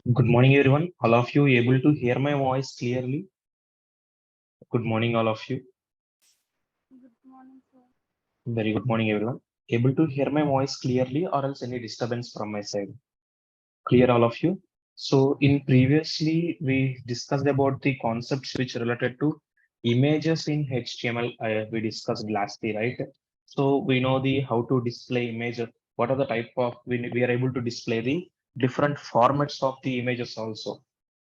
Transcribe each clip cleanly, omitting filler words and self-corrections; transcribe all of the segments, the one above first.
Good morning, everyone. All of you able to hear my voice clearly? Good morning, all of you. Good morning, sir. Very good morning, everyone. Able to hear my voice clearly, or else any disturbance from my side? Clear, all of you. So, in previously we discussed about the concepts which related to images in HTML. We discussed lastly, right? So we know the how to display image. What are the type of we are able to display the different formats of the images also,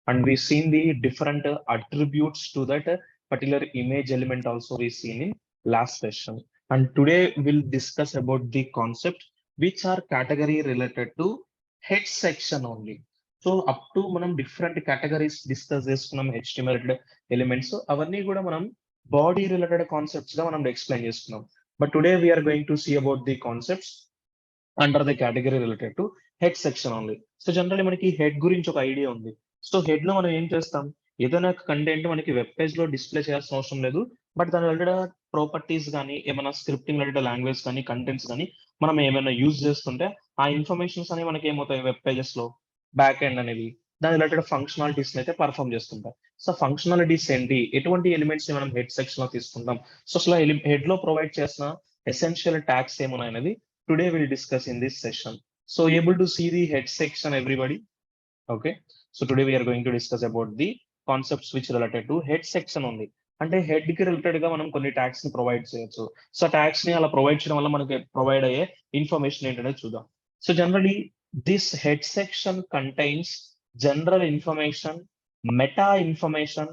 and we've seen the different attributes to that particular image element also we seen in last session. And today we'll discuss about the concept which are category related to head section only. So up to మనం different categories discuss చేసుకున్నాం HTML elements అవన్నీ కూడా మనం body related concepts గా మనం explain చేసుకున్నాం. But today we're going to see about the concepts under the category related to head section only. So generally మనకి head గురించి ఒక ఐడియా ఉంది. సో హెడ్ లో మనం ఏం చేస్తాం, ఏదైనా కంటెంట్ మనకి వెబ్ పేజ్ లో డిస్ప్లే చేయాల్సిన అవసరం లేదు. బట్ దాని రిలేటెడ్ ప్రాపర్టీస్ కానీ ఏమైనా స్క్రిప్టింగ్ రిలేటెడ్ లాంగ్వేజ్ కానీ కంటెంట్స్ కానీ మనం ఏమైనా యూజ్ చేస్తుంటే ఆ ఇన్ఫర్మేషన్స్ అనేవి మనకి ఏమవుతాయి వెబ్ పేజెస్ లో బ్యాక్ ఎండ్ అనేవి దాని రిలేటెడ్ ఫంక్షనాలిటీస్ అయితే పర్ఫామ్ చేస్తుంటాం. సో ఫంక్షనాలిటీస్ ఏంటి, ఎటువంటి ఎలిమెంట్స్ ని మనం హెడ్ సెక్షన్ లో తీసుకుంటాం, సో అసలు హెడ్ లో ప్రొవైడ్ చేసిన ఎసెన్షియల్ ట్యాగ్స్ ఏమున్నాయి అనేది today we'll discuss in this session. So able to see the head section, everybody? Okay. So today we are going to discuss about the concepts which related to head section only. అంటే head కి related గా మనం కొన్ని tags ని provide చేయొచ్చు. So tags ని అలా provide చేయడం వల్ల మనకి ప్రొవైడ్ అయ్యే ఇన్ఫర్మేషన్ ఏంటనేది చూద్దాం. So generally this head section contains general information, meta information,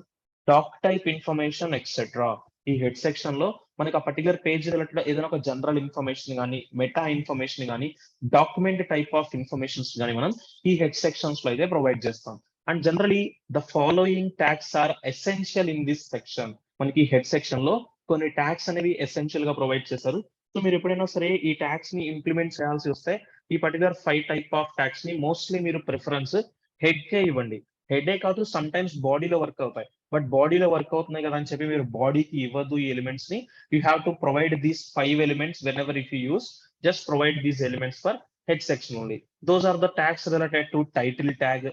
doc type information etcetera. ఈ హెడ్ సెక్షన్ లో మనకి ఆ పర్టికులర్ పేజ్ రిలేటెడ్ ఏదైనా ఒక జనరల్ ఇన్ఫర్మేషన్ కానీ మెటా ఇన్ఫర్మేషన్ కానీ డాక్యుమెంట్ టైప్ ఆఫ్ ఇన్ఫర్మేషన్స్ కానీ మనం ఈ హెడ్ సెక్షన్స్ లో అయితే ప్రొవైడ్ చేస్తాం. And generally the following tags are essential in this section. మనకి హెడ్ సెక్షన్ లో కొన్ని ట్యాగ్స్ అనేవి ఎసెన్షియల్ గా ప్రొవైడ్ చేస్తారు. సో మీరు ఎప్పుడైనా సరే ఈ ట్యాగ్స్ ని ఇంప్లిమెంట్ చేయాల్సి వస్తే ఈ పర్టికులర్ 5 టైప్ ఆఫ్ ట్యాగ్స్ ని మోస్ట్లీ మీరు ప్రిఫరెన్స్ హెడ్ కే ఇవ్వండి. హెడ్ ఏ కాదు, సమ్ టైమ్స్ బాడీలో వర్క్ అవుతాయి. బట్ బాడీలో వర్క్ అవుతున్నాయి కదా అని చెప్పి మీరు బాడీకి ఇవ్వద్దు ఈ ఎలిమెంట్స్ ని. You have to provide these 5 elements when ever if you use, just provide these elements for head section only. Those are the tags related to title tag,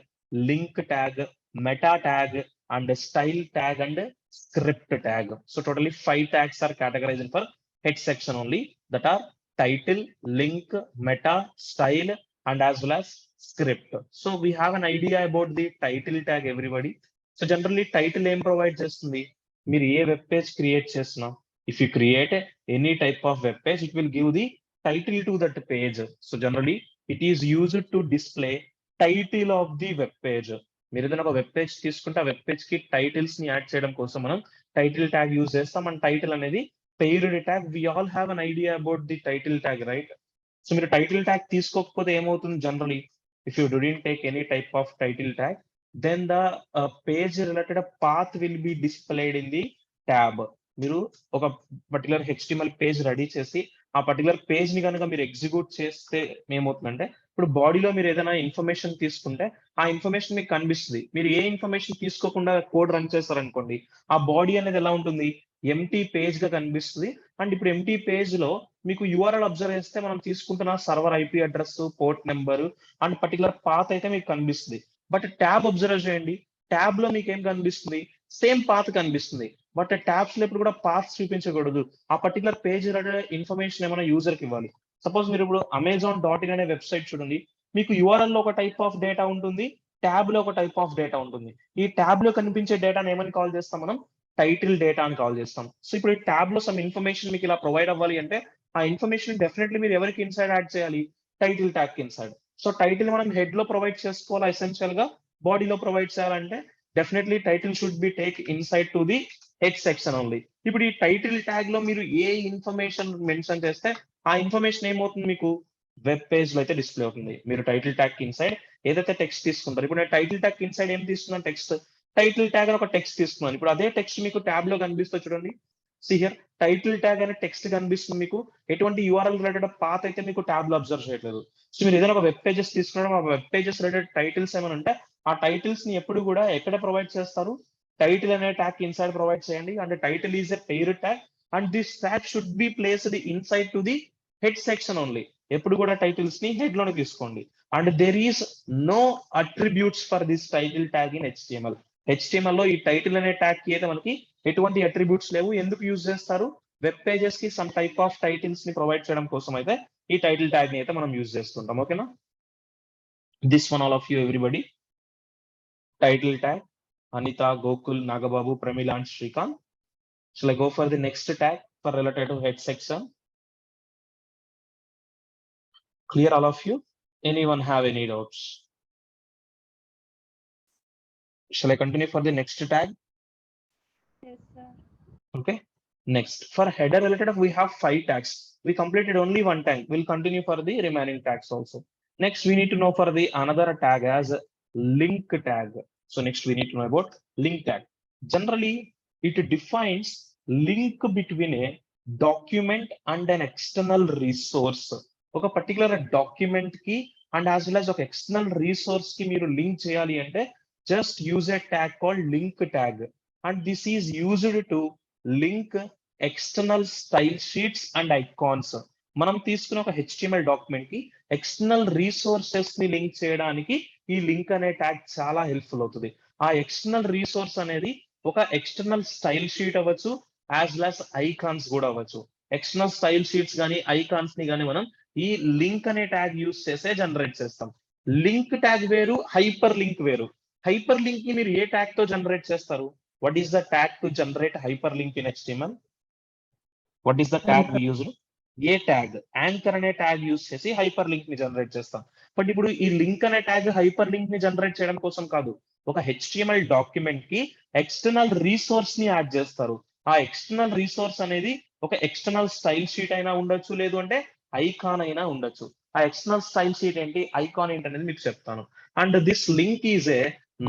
link tag, meta tag, and style tag and script tag. So totally 5 tags are categorized for head section only, that are title, link, meta, style, and as well as script. So we have an idea about the title tag, everybody. So generally title ఏం provide చేస్తుంది, మీరు ఏ web page create చేసినా, if you create any type of web page, it will give the title to that page. So generally it is used to display title of the web page. మీరు ఏదైనా ఒక web page తీసుకుంటే ఆ web page కి titles ని add చేయడం కోసం మనం టైటిల్ ట్యాగ్ యూజ్ చేస్తాం. అండ్ టైటిల్ అనేది paired tag. We all have an idea about the title tag, right? So మీరు టైటిల్ ట్యాగ్ తీసుకోకపోతే ఏమవుతుంది, generally if you didn't take any type of title tag, then the page related path will be displayed in the tab. మీరు ఒక particular HTML page ready చేసి ఆ particular page ని కనుక మీరు ఎగ్జిక్యూట్ చేస్తే ఏమవుతుందంటే, ఇప్పుడు బాడీలో మీరు ఏదైనా ఇన్ఫర్మేషన్ తీసుకుంటే ఆ ఇన్ఫర్మేషన్ మీకు కనిపిస్తుంది. మీరు ఏ ఇన్ఫర్మేషన్ తీసుకోకుండా కోడ్ రన్ చేస్తారనుకోండి, ఆ బాడీ అనేది ఎలా ఉంటుంది, ఎంటీ పేజ్ గా కనిపిస్తుంది. అండ్ ఇప్పుడు ఎంటీ పేజ్ లో మీకు యూఆర్ఎల్ అబ్జర్వ్ చేస్తే మనం తీసుకుంటున్న server IP address, port number and particular path అయితే మీకు కనిపిస్తుంది. బట్ ట్యాబ్ అబ్జర్వ్ చేయండి, ట్యాబ్ లో మీకు ఏం కనిపిస్తుంది, సేమ్ పాత్ కనిపిస్తుంది. బట్ ట్యాబ్స్ లో ఇప్పుడు కూడా పాత్స్ చూపించకూడదు. ఆ పర్టికులర్ పేజ్ రిలేటెడ్ ఇన్ఫర్మేషన్ ఏమైనా యూజర్ కి ఇవ్వాలి. సపోజ్ మీరు ఇప్పుడు అమెజాన్.in అనే వెబ్సైట్ చూడండి, మీకు యూఆర్ఎల్ లో ఒక టైప్ ఆఫ్ డేటా ఉంటుంది, ట్యాబ్ లో ఒక టైప్ ఆఫ్ డేటా ఉంటుంది. ఈ ట్యాబ్ లో కనిపించే డేటాని ఏమని కాల్ చేస్తాం మనం, టైటిల్ డేటా అని కాల్ చేస్తాం. సో ఇప్పుడు ఈ ట్యాబ్ లో సమ్ ఇన్ఫర్మేషన్ మీకు ఇలా ప్రొవైడ్ అవ్వాలి అంటే ఆ ఇన్ఫర్మేషన్ డెఫినెట్లీ మీరు ఎవరికి ఇన్సైడ్ యాడ్ చేయాలి, టైటిల్ ట్యాగ్ కి ఇన్సైడ్. సో టైటిల్ మనం హెడ్ లో ప్రొవైడ్ చేసుకోవాలి ఎసెన్షియల్ గా, బాడీలో ప్రొవైడ్ చేయాలంటే definitely title should be take inside to the head section only. ఇప్పుడు ఈ టైటిల్ ట్యాగ్ లో మీరు ఏ ఇన్ఫర్మేషన్ మెన్షన్ చేస్తే ఆ ఇన్ఫర్మేషన్ ఏమవుతుంది, మీకు వెబ్ పేజ్ లో అయితే డిస్ప్లే అవుతుంది. మీరు టైటిల్ ట్యాగ్ కి ఇన్సైడ్ ఏదైతే టెక్స్ట్ తీసుకుంటారు, ఇప్పుడు నేను టైటిల్ ట్యాగ్ ఇన్సైడ్ ఏం తీసుకున్నాను, టెక్స్ట్. టైటిల్ ట్యాగ్ అని ఒక టెక్స్ట్ తీసుకున్నాను. ఇప్పుడు అదే టెక్స్ట్ మీకు ట్యాబ్ లో కనిపిస్తుంది చూడండి. హియర్ టైటిల్ ట్యాగ్ అనే టెక్స్ట్ కనిపిస్తుంది మీకు. ఎటువంటి యూఆర్ఎల్ రిలేటెడ్ పాత్ అయితే మీకు ట్యాబ్ లో అబ్జర్వ్ చేయట్లేదు. సో మీరు ఏదైనా ఒక వెబ్ పేజెస్ తీసుకున్నాం, ఆ వెబ్ పేజెస్ రిలేటెడ్ టైటిల్స్ ఏమైనా ఉంటే ఆ టైటిల్స్ ని ఎప్పుడు కూడా ఎక్కడ ప్రొవైడ్ చేస్తారు, టైటిల్ అనే ట్యాగ్ ఇన్సైడ్ ప్రొవైడ్ చేయండి. అంటే title is a pair tag and this tag should be placed inside to the head section only. ఎప్పుడు కూడా టైటిల్స్ ని హెడ్ లోనే తీసుకోండి. And there is no attributes for this title tag in HTML. HTML లో ఈ title అనే tag కి అయితే మనకి ఎటువంటి అట్రిబ్యూట్స్ లేవు. ఎందుకు యూజ్ చేస్తారు? వెబ్ పేజెస్ కి సమ్ టైప్ ఆఫ్ టైటిల్స్ ని ప్రొవైడ్ చేయడం కోసం అయితే ఈ టైటిల్ ట్యాగ్ ని అయితే మనం యూజ్ చేస్తుంటాం. ఓకేనా? This one all of you everybody. Title tag Anita, Gokul, Nagababu, Pramila and Shrikant. Shall I go for the next tag for related to head section? Clear all of you? Anyone have any doubts? Shall I continue for the next tag? Yes, sir. Okay. Next, for header related, we have 5 tags. We completed only one tag. We'll continue for the remaining tags also. Next, we need to know for the another tag as link tag. So next we need to know about link tag. Generally, it defines link between a document and an external resource. ఒక particular document కి and as well as ఒక external resource కి మీరు link చేయాలి అంటే just use a tag called link tag. And this is used to link external style sheets and icons. మనం తీసుకున్న ఒక HTML డాక్యుమెంట్ కి ఎక్స్టర్నల్ రిసోర్సెస్ ని లింక్ చేయడానికి ఈ లింక్ అనే ట్యాగ్ చాలా హెల్ప్ఫుల్ అవుతుంది. ఆ ఎక్స్టర్నల్ రిసోర్స్ అనేది ఒక ఎక్స్టర్నల్ స్టైల్ షీట్ అవ్వచ్చు, యాజ్ వెల్ యాజ్ ఐకాన్స్ కూడా అవ్వచ్చు. ఎక్స్టర్నల్ స్టైల్ షీట్స్ కానీ ఐకాన్స్ ని కానీ మనం ఈ లింక్ అనే ట్యాగ్ యూస్ చేసే జనరేట్ చేస్తాం. లింక్ ట్యాగ్ వేరు, హైపర్ లింక్ వేరు. హైపర్ లింక్ ని మీరు ఏ ట్యాగ్ తో జనరేట్ చేస్తారు? What is the tag to generate hyperlink in HTML? What is the tag we used? ఏ ట్యాగ్? యాంకర్ అనే ట్యాగ్ యూస్ చేసి హైపర్ లింక్ ని జనరేట్ చేస్తాం. బట్ ఇప్పుడు ఈ లింక్ అనే ట్యాగ్ హైపర్ లింక్ ని జనరేట్ చేయడం కోసం కాదు. ఒక HTML డాక్యుమెంట్ కి ఎక్స్టర్నల్ రిసోర్స్ ని యాడ్ చేస్తారు. ఆ ఎక్స్టర్నల్ రిసోర్స్ అనేది ఒక ఎక్స్టర్నల్ స్టైల్ షీట్ అయినా ఉండొచ్చు, లేదు అంటే ఐకాన్ అయినా ఉండొచ్చు. ఆ ఎక్స్టర్నల్ స్టైల్ షీట్ ఏంటి, ఐకాన్ ఏంటి అనేది మీకు చెప్తాను. And this link is A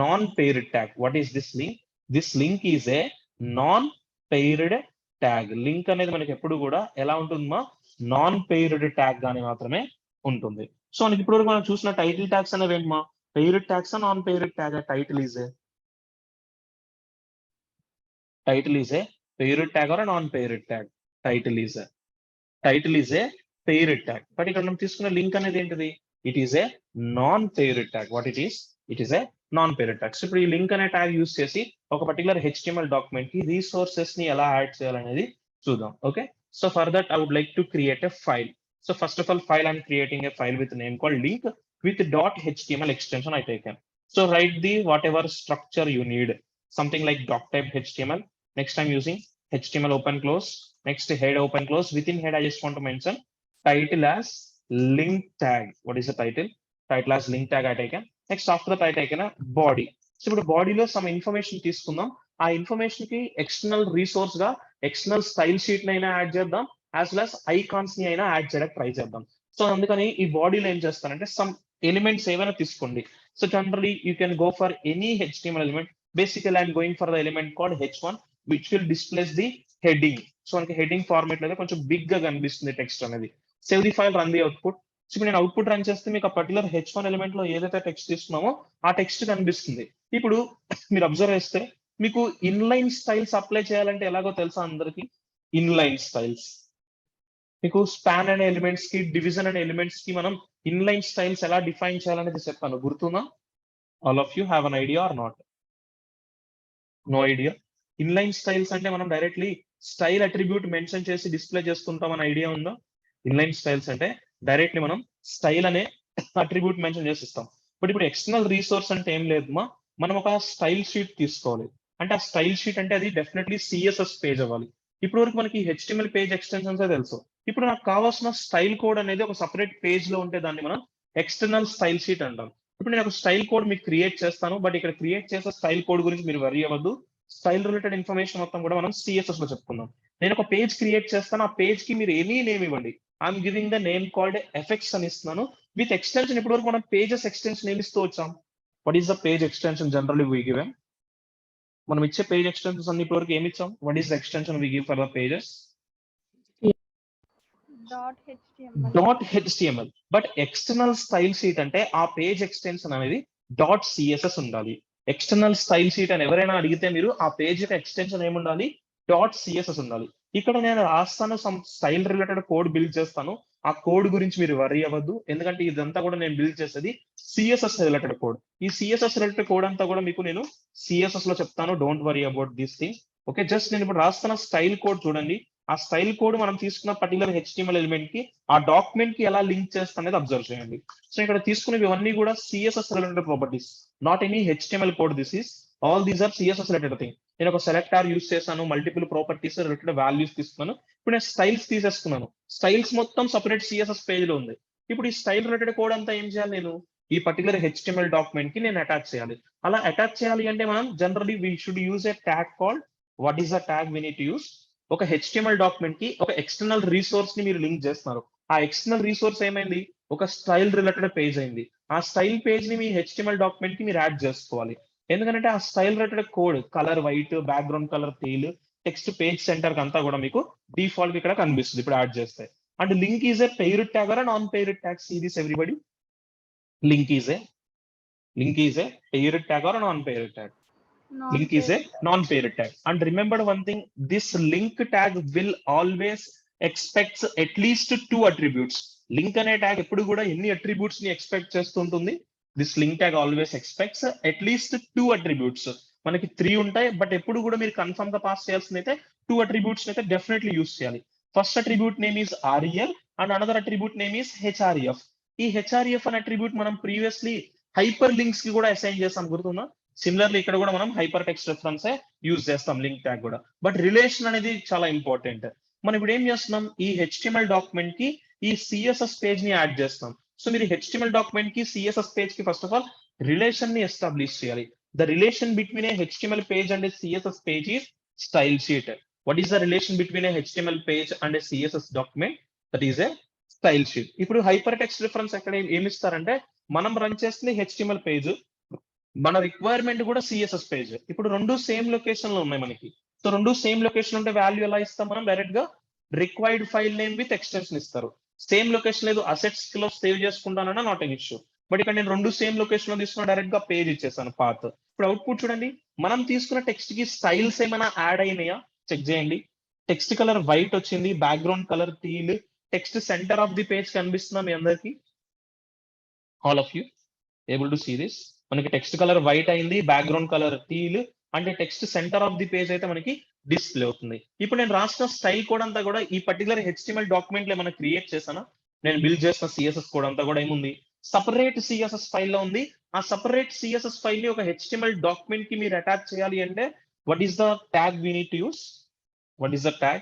non paired tag. What is this link? This link is A non paired tag. Link అనేది మనకి ఎప్పుడు కూడా ఎలా ఉంటుందో నాన్ పెయిర్డ్ ట్యాగ్ గాని మాత్రమే ఉంటుంది. సో మనకి ఇప్పుడు మనం చూసిన టైటిల్ ట్యాగ్స్ అనేవి ఏంటమ్మా? Paired tags non paired tag? Title is a paired tag or non paired tag? Title is a paired tag. But ఇక్కడ మనం తీసుకున్న లింక్ అనేది ఏంటిది? It is A non paired tag. What it is? It is A non paired tag. So ఇప్పుడు ఈ link అనే tag use చేసి ఒక పర్టికులర్ HTML డాక్యుమెంట్ కి రిసోర్సెస్ ని ఎలా యాడ్ చేయాలనేది చూద్దాం. Okay. So for that I would like to create a file. So first of all, I'm creating a file with a name called link with .html extension I taken. So write the whatever structure you need, something like doc type HTML. Next I'm using HTML open close. Next head open close. Within head I just want to mention title as link tag. What is the title? Title as link tag I taken. Next after that I taken a body. So ఇప్పుడు బాడీలో some information తీసుకుందాం. ఆ information కి external resource గా external style sheet ని అయినా add చేద్దాం, as well as icons ని అయినా యాడ్ చేయడానికి ట్రై చేద్దాం. సో అందుకని ఈ బాడీలో ఏం చేస్తానంటే సమ్ ఎలిమెంట్స్ ఏమైనా తీసుకోండి. So generally you can go for any HTML element. Basically I'm going for the element called H1 which will displays the heading. So మనకి హెడ్డింగ్ ఫార్మేట్ లో కొంచెం బిగ్ గా కనిపిస్తుంది టెక్స్ట్ అనేది. Save the file, run the output. So ఇప్పుడు నేను output run చేస్తే మీకు ఆ పర్టికులర్ H1 ఎలిమెంట్ లో ఏదైతే టెక్స్ట్ తీసుకున్నామో ఆ టెక్స్ట్ కనిపిస్తుంది. ఇప్పుడు మీరు అబ్జర్వ్ చేస్తే మీకు ఇన్లైన్ స్టైల్స్ అప్లై చేయాలంటే ఎలాగో తెలుసా అందరికి? ఇన్లైన్ స్టైల్స్ మీకు స్పాన్ అనే ఎలిమెంట్స్ కి, డివిజన్ అనే ఎలిమెంట్స్ కి మనం ఇన్లైన్ స్టైల్స్ ఎలా డిఫైన్ చేయాలనేది చెప్పాను, గుర్తుందా? All of you have an idea or not? No idea. Inline styles అంటే మనం డైరెక్ట్లీ స్టైల్ అట్రిబ్యూట్ మెన్షన్ చేసి డిస్ప్లే చేసుకుంటాం అనే ఐడియా ఉందా? ఇన్లైన్ స్టైల్స్ అంటే డైరెక్ట్లీ మనం స్టైల్ అనే అట్రిబ్యూట్ మెన్షన్ చేసి ఇస్తాం. బట్ ఇప్పుడు ఎక్స్టర్నల్ రిసోర్స్ అంటే ఏం లేదమ్మా, మనం ఒక స్టైల్ షీట్ తీసుకోవాలి. అంటే ఆ స్టైల్ షీట్ అంటే అది డెఫినెట్లీ CSS పేజ్ అవ్వాలి. ఇప్పుడు వరకు మనకి HTML పేజ్ ఎక్స్టెన్షన్స్ తెలుసు. ఇప్పుడు నాకు కావాల్సిన స్టైల్ కోడ్ అనేది ఒక సపరేట్ పేజ్ లో ఉంటే దాన్ని మనం ఎక్స్టర్నల్ స్టైల్ షీట్ అంటాం. ఇప్పుడు నేను ఒక స్టైల్ కోడ్ మీకు క్రియేట్ చేస్తాను, బట్ ఇక్కడ క్రియేట్ చేసే స్టైల్ కోడ్ గురించి మీరు వరీ అవ్వద్దు. స్టైల్ రిలేటెడ్ ఇన్ఫర్మేషన్ మొత్తం కూడా మనం CSS లో చెప్పుకుందాం. నేను ఒక పేజ్ క్రియేట్ చేస్తాను, ఆ పేజ్ కి మీరు ఎనీ నేమ్ ఇవ్వండి. I'm giving the name called effects అని ఇస్తున్నాను విత్ ఎక్స్టెన్షన్. ఇప్పటి వరకు మనం పేజెస్ ఎక్స్టెన్షన్ ఏమి ఇస్తూ వచ్చాం? What is the page extension generally we given? మనం ఇచ్చే పేజ్ ఎక్స్టెన్షన్స్ అన్ని ఇప్పటి వరకు ఏమి ఇచ్చాం? What is the extension we give for the pages? .html. But external style sheet అంటే ఆ పేజ్ ఎక్స్టెన్షన్ అనేది .css ఉండాలి. ఎక్స్టర్నల్ స్టైల్ షీట్ అని ఎవరైనా అడిగితే మీరు ఆ పేజ్ యొక్క ఎక్స్టెన్షన్ ఏముండాలి? .css ఉండాలి. ఇక్కడ నేను రాస్తాను some style related code build చేస్తాను. ఆ కోడ్ గురించి మీరు వరీ అవ్వద్దు, ఎందుకంటే ఇదంతా కూడా నేను బిల్డ్ చేసేది సిఎస్ఎస్ రిలేటెడ్ కోడ్. ఈ సిఎస్ఎస్ రిలేటెడ్ కోడ్ అంతా కూడా మీకు నేను సిఎస్ఎస్ లో చెప్తాను. Don't worry about this thing. Okay, just నేను ఇప్పుడు రాస్తున్న స్టైల్ కోడ్ చూడండి. ఆ స్టైల్ కోడ్ మనం తీసుకున్న పర్టికులర్ హెచ్టిఎంఎల్ ఎలిమెంట్ కి ఆ డాక్యుమెంట్ కి ఎలా లింక్ చేస్తా అనేది అబ్జర్వ్ చేయండి. సో ఇక్కడ తీసుకునేవి ఇవన్నీ కూడా CSS related properties, not any HTML code. This is all these are CSS related thing. నేను ఒక సెలెక్టర్ యూస్ చేశాను, మల్టిపుల్ ప్రాపర్టీస్ రిలేటెడ్ వాల్యూస్ తీసుకున్నాను. ఇప్పుడు నేను స్టైల్స్ తీసేసుకున్నాను. స్టైల్స్ మొత్తం సపరేట్ సిఎస్ఎస్ పేజ్ లో ఉంది. ఇప్పుడు ఈ స్టైల్ రిలేటెడ్ కోడ్ అంతా ఏం చేయాలి, నేను ఈ పర్టికులర్ హెచ్టిఎంఎల్ డాక్యుమెంట్ కి నేను అటాచ్ చేయాలి. అలా అటాచ్ చేయాలి అంటే మనం generally we should use a tag called what is the tag we need to use. ఒక హెచ్టిఎంఎల్ డాక్యుమెంట్ కి ఒక ఎక్స్టర్నల్ రిసోర్స్ ని మీరు లింక్ చేస్తున్నారు. ఆ ఎక్స్టర్నల్ రిసోర్స్ ఏమైంది, ఒక స్టైల్ రిలేటెడ్ పేజ్ అయింది. ఆ స్టైల్ పేజ్ ని మీ హెచ్టిఎంఎల్ డాక్యుమెంట్ కి మీరు యాడ్ చేసుకోవాలి. ఎందుకంటే ఆ style related code colour white, background colour teal, text page centre అంతా కూడా మీకు డిఫాల్ట్ ఇక్కడ కనిపిస్తుంది ఇప్పుడు యాడ్ చేస్తే. And link is a paired tag or non paired tag. See this everybody. Link is a paired tag or non paired tag. Link is a non-paired tag. And remember one thing, this link tag will always expects at least 2 attributes. Link అనే tag ఎప్పుడు కూడా ఎన్ని attributes ని expect చేస్తుంటుంది? This link tag always expects at least 2 attributes. మనకి 3 ఉంటాయి, but ఎప్పుడు కూడా మీరు కన్ఫర్మ్ గా పాస్ చేయాల్సింది అయితే 2 attributes అయితే డెఫినెట్లీ యూస్ చేయాలి. First attribute name is REL and another attribute name is HREF. ఈ HREF అనే అట్రిబ్యూట్ మనం ప్రీవియస్లీ హైపర్ లింక్స్ కి కూడా అసైన్ చేస్తాం, గుర్తుందా? సిమిలర్లీ ఇక్కడ కూడా మనం హైపర్ టెక్స్ట్ రెఫరెన్స్ యూజ్ చేస్తాం లింక్ ట్యాగ్ కూడా. బట్ రిలేషన్ అనేది చాలా ఇంపార్టెంట్. మనం ఇప్పుడు ఏం చేస్తున్నాం, ఈ హెచ్టిఎంఎల్ డాక్యుమెంట్ కి ఈ సిఎస్ఎస్ పేజ్ ని యాడ్ చేస్తాం. సో మీరు హెచ్టిఎంఎల్ డాక్యుమెంట్ కి సిఎస్ఎస్ పేజ్ కి ఫస్ట్ ఆఫ్ ఆల్ రిలేషన్ ని ఎస్టాబ్లిష్ చేయాలి. The relation between A HTML page and CSS page is style sheet. What is the relation between A HTML page and CSS document? That is a style sheet. ఇప్పుడు hyper text reference ఎక్కడ ఏమి ఇస్తారంటే, మనం run చేస్తుంది HTML page, మన requirement కూడా CSS page. ఇప్పుడు రెండు సేమ్ లొకేషన్ లో ఉన్నాయి మనకి. సో రెండు సేమ్ లొకేషన్ ఉంటే వాల్యూ ఎలా ఇస్తాం మనం? డైరెక్ట్ గా required file name with extension ఇస్తారు. సేమ్ లొకేషన్ లేదు, అసెట్స్ లో సేవ్ చేసుకుంటానన్నా నాట్ ఎన్ ఇష్యూ. బట్ ఇక్కడ నేను రెండు సేమ్ లొకేషన్ లో తీసుకున్న డైరెక్ట్ గా పేజ్ ఇచ్చేసాను పాత్. ఇప్పుడు అవుట్పుట్ చూడండి, మనం తీసుకున్న టెక్స్ట్ కి స్టైల్స్ ఏమైనా యాడ్ అయినాయా చెక్ చేయండి. టెక్స్ట్ కలర్ వైట్ వచ్చింది, background colour teal, text centre of the page కనిపిస్తుందా మీ అందరికి? All of you able to see this? మనకి టెక్స్ట్ కలర్ వైట్ అయింది, బ్యాక్గ్రౌండ్ కలర్ టీల్, అంటే text centre of the page అయితే మనకి డిస్ప్లే అవుతుంది. ఇప్పుడు నేను రాసిన స్టైల్ కోడ్ అంతా కూడా ఈ పర్టికులర్ హెచ్టిఎంఎల్ డాక్యుమెంట్ లో మనం క్రియేట్ చేశాను. నేను బిల్డ్ చేసిన సిఎస్ఎస్ కోడ్ అంతా కూడా ఏముంది, సపరేట్ సిఎస్ఎస్ ఫైల్ లో ఉంది. ఆ సపరేట్ సిఎస్ఎస్ ఫైల్ ని ఒక హెచ్టిఎంఎల్ డాక్యుమెంట్ కి మీరు అటాచ్ చేయాలి అంటే what is the tag we need to use? What is the tag?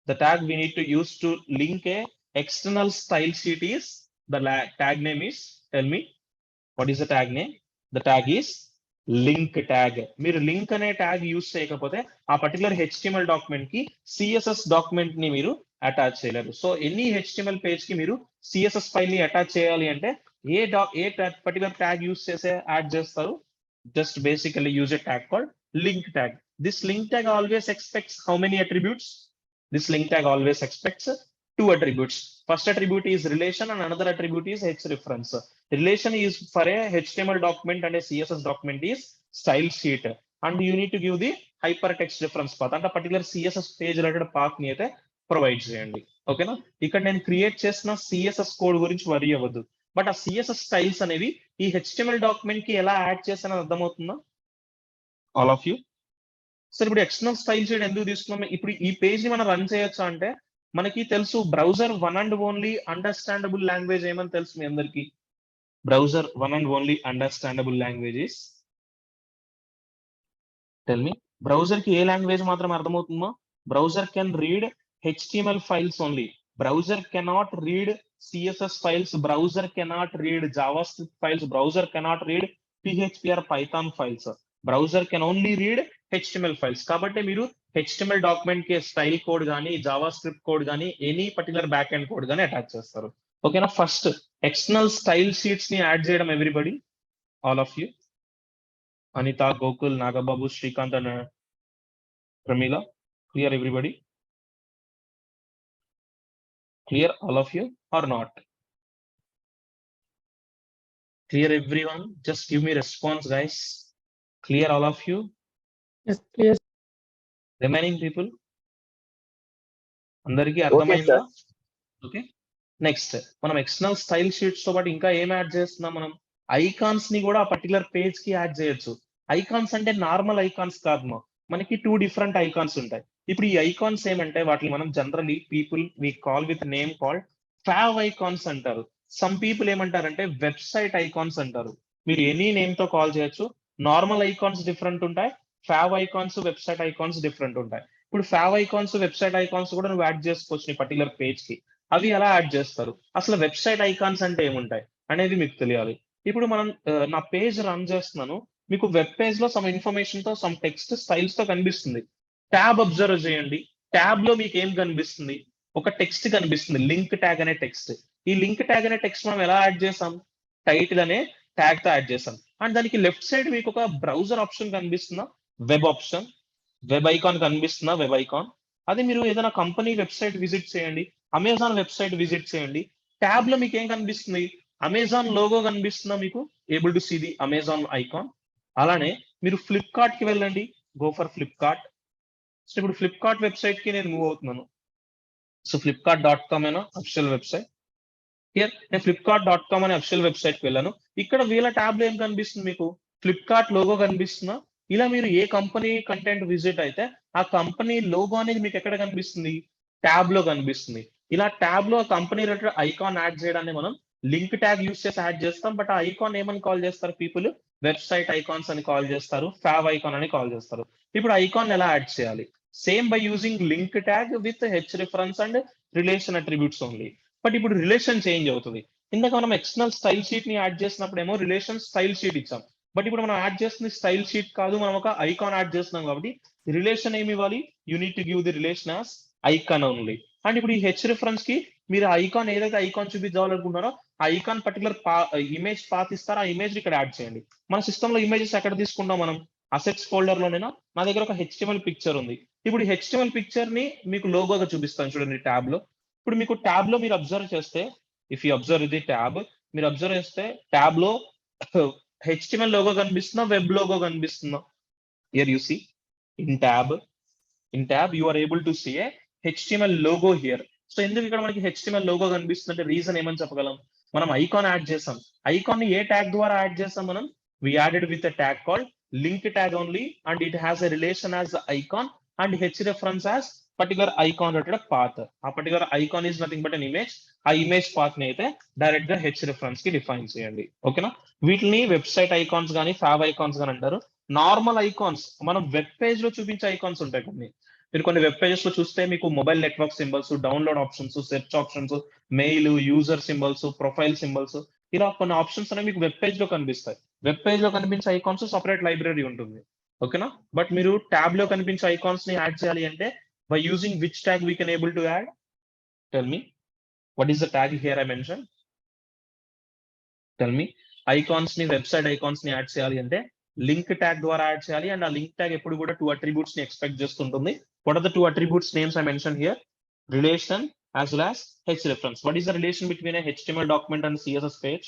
The tag we need to use to link a external style sheet is, the tag name is, tell me, what is the tag name? The tag is link tag. మీరు link అనే tag use చేయకపోతే ఆ particular HTML document కి CSS document ని మీరు attach చేయలేరు. So any HTML page కి మీరు సిఎస్ఎస్ ఫైల్ ని అటాచ్ చేయాలి అంటే ఏ పర్టికులర్ ట్యాగ్ యూస్ చేసే యాడ్ చేస్తారు? Just basically use a tag called link tag. This link tag always expects how many attributes? This link tag always expects 2 attributes. First attribute is relation and another attribute is H-reference. Relation is for a HTML document and a CSS document is style sheet. And you need to give the hypertext reference path. And a particular CSS page related path ni aithe provide cheyandi. Okay na? ఇక్కడ నేను create చేసిన CSS code గురించి worry అవ్వద్దు. But ఆ CSS styles అనేవి ఈ HTML document కి ఎలా యాడ్ చేసానని అర్థమవుతుందా? All of you. సరే ఇప్పుడు ఎక్స్టర్నల్ స్టైల్ షీట్ ఎందుకు తీసుకున్నాం? ఇప్పుడు ఈ పేజ్ ని మనం రన్ చేయొచ్చా అంటే, మనకి తెలుసు browser one and only understandable language ఏమని తెలుసు మీ అందరికి? Browser one and only understandable language is, tell me, browser కి ఏ లాంగ్వేజ్ మాత్రం అర్థమవుతుందో? Browser can read HTML files only. Browser cannot read CSS files, browser cannot read JavaScript files, browser cannot read PHP or Python files. Browser can only read HTML files. కాబట్టి మీరు HTML document కి style code కానీ, Java script code కానీ, any particular back end code కానీ attach చేస్తారు. ఓకేనా? First external style sheets ని add చేయడం, everybody, all of you, Anitha, Gokul, Nagababu, Srikanth and Pramila, clear everybody? Clear all of you or not? Clear everyone? Just give me response, guys. Clear all of you? Yes, clear. Remaining people? అందరికీ okay అర్థమైందా? Sir. Okay. Next మనం external style sheets తో పాటు ఇంకా ఏం add చేస్తున్నాం మనం? Icons ని కూడా ఆ పర్టికులర్ పేజ్ కి యాడ్ చేయొచ్చు. ఐకాన్స్ అంటే నార్మల్ ఐకాన్స్ కాదు మనకి 2 డిఫరెంట్ ఐకాన్స్ ఉంటాయి. ఇప్పుడు ఈ ఐకాన్స్ ఏమంటే వాటిని మనం generally people we call with name called fav icons అంటారు. సమ్ పీపుల్ ఏమంటారంటే వెబ్సైట్ ఐకాన్స్ అంటారు. మీరు ఎనీ నేమ్ తో కాల్ చేయొచ్చు. నార్మల్ ఐకాన్స్ డిఫరెంట్ ఉంటాయి. Fav icons, website icons different ఉంటాయి. ఇప్పుడు ఫావ్ ఐకాన్స్, వెబ్సైట్ ఐకాన్స్ కూడా నువ్వు యాడ్ చేసుకోవచ్చు నీ పర్టికులర్ పేజ్ కి. అవి ఎలా యాడ్ చేస్తారు? అసలు వెబ్సైట్ ఐకాన్స్ అంటే ఏముంటాయి అనేది మీకు తెలియాలి. ఇప్పుడు మనం నా పేజ్ రన్ చేస్తున్నాను. మీకు వెబ్ పేజ్ లో సమ్ ఇన్ఫర్మేషన్ తో సమ్ టెక్స్ట్ స్టైల్స్ తో కనిపిస్తుంది. ట్యాబ్ అబ్జర్వ్ చేయండి. ట్యాబ్ లో మీకు ఏం కనిపిస్తుంది? ఒక టెక్స్ట్ కనిపిస్తుంది. లింక్ ట్యాగ్ అనే టెక్స్ట్. ఈ లింక్ ట్యాగ్ అనే టెక్స్ట్ మనం ఎలా యాడ్ చేసాం? టైటిల్ అనే ట్యాగ్ తో యాడ్ చేసాం. అండ్ దానికి లెఫ్ట్ సైడ్ మీకు ఒక బ్రౌజర్ ఆప్షన్ కనిపిస్తుందా? వెబ్ ఆప్షన్, వెబ్ ఐకాన్ కనిపిస్తుందా? Web icon. అది మీరు ఏదైనా కంపెనీ వెబ్సైట్ విజిట్ చేయండి. అమెజాన్ వెబ్సైట్ విజిట్ చేయండి. ట్యాబ్ లో మీకు ఏం కనిపిస్తుంది? అమెజాన్ లోగో కనిపిస్తుందా మీకు? Able to see the Amazon icon. అలానే మీరు ఫ్లిప్కార్ట్ కి వెళ్ళండి. Go for Flipkart. సో ఇప్పుడు ఫ్లిప్కార్ట్ వెబ్సైట్ కి నేను మూవ్ అవుతున్నాను. సో flipkart.com అయినా అఫిషియల్ వెబ్సైట్. హియర్ నేను flipkart.com అనే అఫిషియల్ వెబ్సైట్ కి వెళ్ళాను. ఇక్కడ వీళ్ళ ట్యాబ్ లో ఏం కనిపిస్తుంది మీకు? ఫ్లిప్కార్ట్ లోగో కనిపిస్తుందా? ఇలా మీరు ఏ కంపెనీ కంటెంట్ విజిట్ అయితే ఆ కంపెనీ లోగో అనేది మీకు ఎక్కడ కనిపిస్తుంది? ట్యాబ్ లో కనిపిస్తుంది. ఇలా ట్యాబ్ లో కంపెనీ రిలేటెడ్ ఐకాన్ యాడ్ చేయడాన్ని మనం లింక్ ట్యాగ్ యూస్ చేసి యాడ్ చేస్తాం. బట్ ఆ ఐకాన్ ఏమని కాల్ చేస్తారు పీపుల్? వెబ్సైట్ ఐకాన్స్ అని కాల్ చేస్తారు. ఫావ్ ఐకాన్ అని కాల్ చేస్తారు. ఇప్పుడు ఐకాన్ ఎలా యాడ్ చేయాలి? Same by using link tag with H reference and relation attributes only. But ఇప్పుడు రిలేషన్ చేంజ్ అవుతుంది. ఇందాక మనం ఎక్స్టర్నల్ స్టైల్ షీట్ ని యాడ్ చేసినప్పుడు ఏమో రిలేషన్ స్టైల్ షీట్ ఇచ్చాం. బట్ ఇప్పుడు మనం యాడ్ చేస్తుంది స్టైల్ షీట్ కాదు, మనం ఒక ఐకాన్ యాడ్ చేస్తున్నాం కాబట్టి రిలేషన్ ఏమి ఇవ్వాలి? You need to give the relation as icon only. And ఇప్పుడు ఈ హెచ్ రిఫరెన్స్ కి మీరు ఐకాన్ ఏదైతే ఐకాన్ చూపించాలనుకుంటున్నారో ఆ ఐకాన్ పర్టికులర్ ఇమేజ్ పాత్ ఇస్తారో ఆ ఇమేజ్ ఇక్కడ యాడ్ చేయండి. మన సిస్టమ్ లో ఇమేజెస్ ఎక్కడ తీసుకుంటాం మనం? అసెట్స్ ఫోల్డర్ లోనేనా? నా దగ్గర ఒక హెచ్టిఎంఎల్ పిక్చర్ ఉంది. ఇప్పుడు ఈ హెచ్టిఎంఎల్ పిక్చర్ ని మీకు లోగోగా చూపిస్తాను చూడండి ట్యాబ్ లో. ఇప్పుడు మీకు ట్యాబ్ లో మీరు అబ్జర్వ్ చేస్తే, if you observe the tab, మీరు అబ్జర్వ్ చేస్తే ట్యాబ్ లో హెచ్టిఎంఎల్ లోగో కనిపిస్తుందా? వెబ్ లోగో కనిపిస్తుందా? Here you see in tab you are able to see a HTML logo here. So ఎందుకు ఇక్కడ మనకి హెచ్టిఎంఎల్ లోగో కనిపిస్తుంది అంటే రీజన్ ఏమని చెప్పగలం? మనం ఐకాన్ యాడ్ చేసాం. ఐకాన్ ని ఏ ట్యాగ్ ద్వారా యాడ్ చేసాం మనం? We added with a tag called link tag only and it has a relation as icon and H reference as particular icon related path. ఆ particular icon is nothing but an image. ఆ image path ని అయితే direct గా H reference కి define చేయండి. ఓకేనా? వీటిని website icons గానీ ఫావ్ ఐకాన్స్ గానీ అంటారు. నార్మల్ ఐకాన్స్ మనం వెబ్ పేజ్ లో చూపించే ఐకాన్స్ ఉంటాయి కొన్ని. మీరు కొన్ని వెబ్ పేజెస్ లో చూస్తే మీకు mobile network symbols, download options, search options, mail, user symbols, profile symbols, ఇలా కొన్ని ఆప్షన్స్ అనేవి మీకు వెబ్ పేజ్ లో కనిపిస్తాయి. వెబ్ పేజ్ లో కనిపించే ఐకాన్స్ సపరేట్ లైబ్రరీ ఉంటుంది. ఓకేనా? బట్ మీరు ట్యాబ్ లో కనిపించే ఐకాన్స్ ని యాడ్ చేయాలి అంటే by using which tag we can able to add? Tell me. What is the tag here I mentioned? Tell me. Icons ని వెబ్సైట్ ఐకాన్స్ ని యాడ్ చేయాలి అంటే లింక్ ట్యాగ్ ద్వారా యాడ్ చేయాలి. అండ్ ఆ లింక్ ట్యాగ్ ఎప్పుడు కూడా 2 అట్రిబ్యూట్స్ ని ఎక్స్పెక్ట్ చేస్తుంటుంది. What are the 2 attributes names I mentioned here? Relation as well as H reference. What is the relation between a HTML document and CSS page?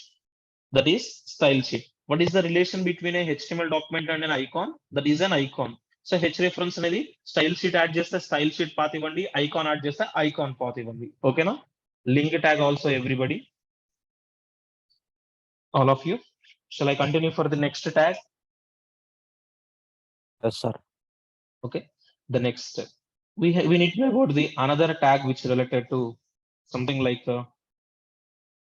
That is style sheet. What is the relation between a HTML document and an icon? That is an icon. So H reference అనేది style sheet add చేస్తే style sheet path ఇవ్వండి, icon add చేస్తే icon path ఇవ్వండి. ఓకేనా? Link tag also everybody, all of you. Shall I continue for the next tag? Yes, sir. Okay. The next we need to know about the another tag which related to something like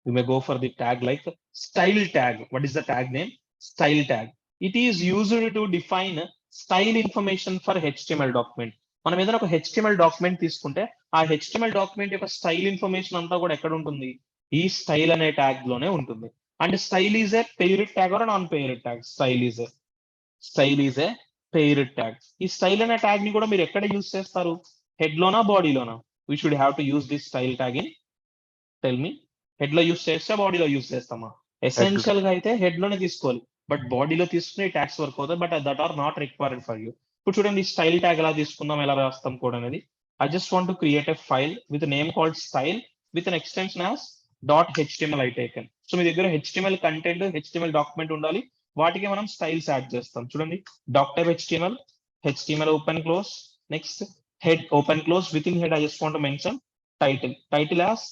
we may go for the tag like style tag. What is the tag name? Style tag. It is used to define style information for HTML document. మనం ఏదైనా ఒక HTML document తీసుకుంటే ఆ HTML document యొక్క style information అంతా కూడా ఎక్కడ ఉంటుంది? ఈ స్టైల్ అనే ట్యాగ్ లోనే ఉంటుంది. And style is a paired tag or non paired tag? Style is a paired tag. ఈ స్టైల్ అనే ట్యాగ్ ని కూడా మీరు ఎక్కడ యూజ్ చేస్తారు? హెడ్ లోనా, బాడీలోనా? We should have to use this style tag in, tell me. Head లో యూజ్ చేస్తా, బాడీలో యూజ్ చేస్తామా? ఎసెన్షియల్ గా అయితే హెడ్ లోనే తీసుకోవాలి, బట్ బాడీలో తీసుకునే ట్యాగ్స్ వర్క్ అవుతాయి, but that are not required for you. ఇప్పుడు చూడండి స్టైల్ ట్యాగ్ ఎలా తీసుకుందాం, ఎలా రాస్తాం కోడ్ అనేది. I just want to create a file with name called style with an extension as .html I taken. So మీ దగ్గర HTML కంటెంట్, HTML డాక్యుమెంట్ ఉండాలి, వాటికి మనం స్టైల్స్ యాడ్ చేస్తాం. చూడండి doctype HTML open close, next head open close, within head I just want to mention title as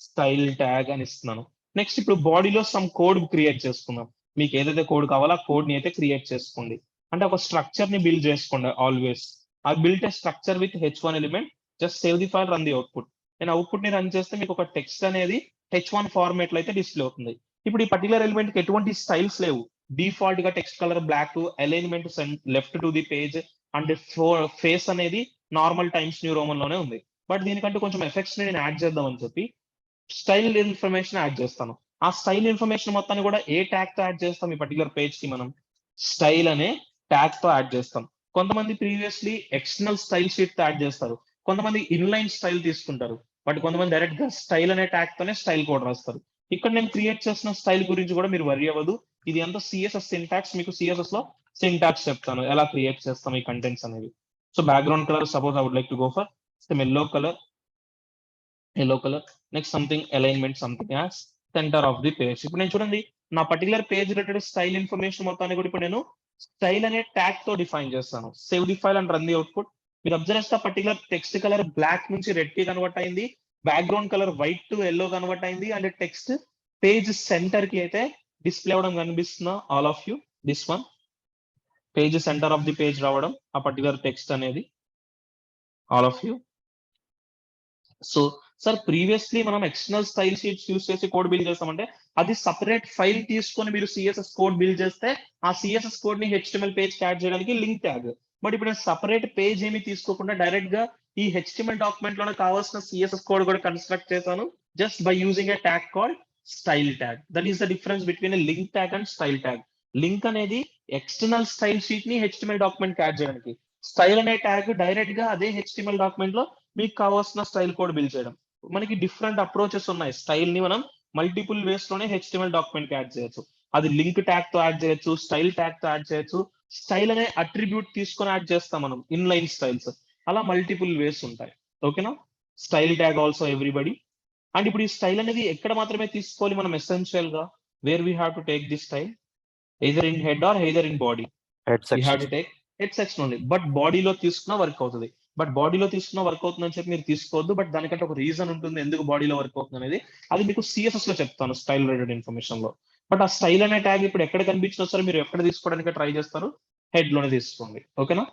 style tag అని ఇస్తున్నాను. Next ఇప్పుడు బాడీలో సమ్ కోడ్ క్రియేట్ చేసుకుందాం. మీకు ఏదైతే కోడ్ కావాలో ఆ కోడ్ ని అయితే క్రియేట్ చేసుకోండి. అంటే ఒక స్ట్రక్చర్ ని బిల్డ్ చేసుకోండి always. I built a structure with h1 element, just save the file, run the output. నేను అవుట్పుట్ ని రన్ చేస్తే మీకు ఒక టెక్స్ట్ అనేది h1 ఫార్మాట్ లో అయితే డిస్ప్లే అవుతుంది. ఇప్పుడు ఈ పర్టికులర్ ఎలిమెంట్ కి ఎటువంటి స్టైల్స్ లేవు. డిఫాల్ట్ గా text colour black, alignment left to the page and face అనేది నార్మల్ టైమ్స్ న్యూ రోమన్ లోనే ఉంది. బట్ దీనికంటే కొంచెం ఎఫెక్ట్స్ ని నేను యాడ్ చేద్దామని చెప్పి స్టైల్ ఇన్ఫర్మేషన్ యాడ్ చేస్తాను. ఆ స్టైల్ ఇన్ఫర్మేషన్ మొత్తాన్ని కూడా ఏ ట్యాగ్ తో యాడ్ చేస్తాం? ఈ పర్టికులర్ పేజ్ కి మనం స్టైల్ అనే ట్యాగ్ తో యాడ్ చేస్తాం. కొంతమంది ప్రీవియస్లీ ఎక్స్టర్నల్ స్టైల్ షీట్ తో యాడ్ చేస్తారు, కొంతమంది ఇన్లైన్ స్టైల్ తీసుకుంటారు, బట్ కొంతమంది డైరెక్ట్ గా స్టైల్ అనే ట్యాగ్ తోనే స్టైల్ కోడ్ రాస్తారు. ఇక్కడ నేను క్రియేట్ చేసిన స్టైల్ గురించి కూడా మీరు వరీ అవ్వదు. ఇది అంతా సిఎస్ఎస్ సింటాక్స్. మీకు సిఎస్ఎస్ లో సింటాక్స్ చెప్తాను ఎలా క్రియేట్ చేస్తాం ఈ కంటెంట్స్ అనేవి. So background colour suppose I would like to go for yellow colour. Next something alignment something as centre of the page. ఇప్పుడు నేను చూడండి నా particular page related style information మొత్తాన్ని కూడా ఇప్పుడు నేను స్టైల్ అనే ట్యాగ్ తో డిఫైన్ చేస్తాను. Save the file and run the output. మీరు అబ్జర్వ్ చేస్తే పర్టికులర్ టెక్స్ట్ కలర్ బ్లాక్ నుంచి రెడ్ కి కన్వర్ట్ అయింది, background colour white to yellow convert అయింది, అండ్ టెక్స్ట్ పేజ్ సెంటర్ కి అయితే డిస్ప్లే అవడం కనిపిస్తున్నా all of you. This one page centre of the page రావడం ఆ పర్టికులర్ టెక్స్ట్ అనేది all of you. So sir previously మనం ఎక్స్టర్నల్ స్టైల్ షీట్స్ యూస్ చేసి కోడ్ బిల్డ్ చేస్తామంటే అది సపరేట్ ఫైల్ తీసుకొని మీరు సిఎస్ఎస్ కోడ్ బిల్డ్ చేస్తే ఆ సిఎస్ఎస్ కోడ్ ని హెచ్టిఎంఎల్ పేజ్ యాడ్ చేయడానికి లింక్ ట్యాగ్. బట్ ఇప్పుడు సపరేట్ పేజ్ ఏమి తీసుకోకుండా డైరెక్ట్ గా ఈ హెచ్టిఎంఎల్ డాక్యుమెంట్ లోనే కావాల్సిన సిఎస్ఎస్ కోడ్ కూడా కన్స్ట్రక్ట్ చేశాను just by using a tag called style tag. That is the difference between link tag and style tag. Link అనేది ఎక్స్టర్నల్ స్టైల్ షీట్ ని హెచ్టిఎంఎల్ డాక్యుమెంట్ యాడ్ చేయడానికి, style అనే tag direct గా అదే HTML document లో మీకు కావాల్సిన స్టైల్ కోడ్ బిల్డ్ చేయడం. మనకి డిఫరెంట్ అప్రోచెస్ ఉన్నాయి. స్టైల్ ని మనం మల్టిపుల్ వేస్ లోనే హెచ్టిఎంఎల్ డాక్యుమెంట్ యాడ్ చేయొచ్చు. అది లింక్ ట్యాగ్ తో యాడ్ చేయొచ్చు, స్టైల్ ట్యాగ్ తో యాడ్ చేయొచ్చు, స్టైల్ అనే అట్రిబ్యూట్ తీసుకొని యాడ్ చేస్తాం మనం ఇన్లైన్ స్టైల్స్. అలా మల్టిపుల్ వేస్ ఉంటాయి. ఓకేనా? Style tag also everybody. And ఇప్పుడు ఈ స్టైల్ అనేది ఎక్కడ మాత్రమే తీసుకోవాలి మనం ఎసెన్షియల్ గా? Where we have to take the style either in head or either in body. Head We have section. to take head section only. But బాడీలో తీసుకున్న వర్క్ అవుతుంది. బట్ బాడీలో తీసుకున్న వర్క్ అవుతుందని చెప్పి మీరు తీసుకోవద్దు. బట్ దానికంటే ఒక రీజన్ ఉంటుంది ఎందుకు బాడీలో వర్క్ అవుతుంది అనేది. అది మీకు సిఎస్ఎస్ లో చెప్తాను స్టైల్ రిలేటెడ్ ఇన్ఫర్మేషన్ లో. బట్ ఆ స్టైల్ అనే ట్యాగ్ ఇప్పుడు ఎక్కడ కనిపించినా సరే మీరు ఎక్కడ తీసుకోవడానికి ట్రై చేస్తారు? హెడ్ లోనే తీసుకోండి. ఓకేనా?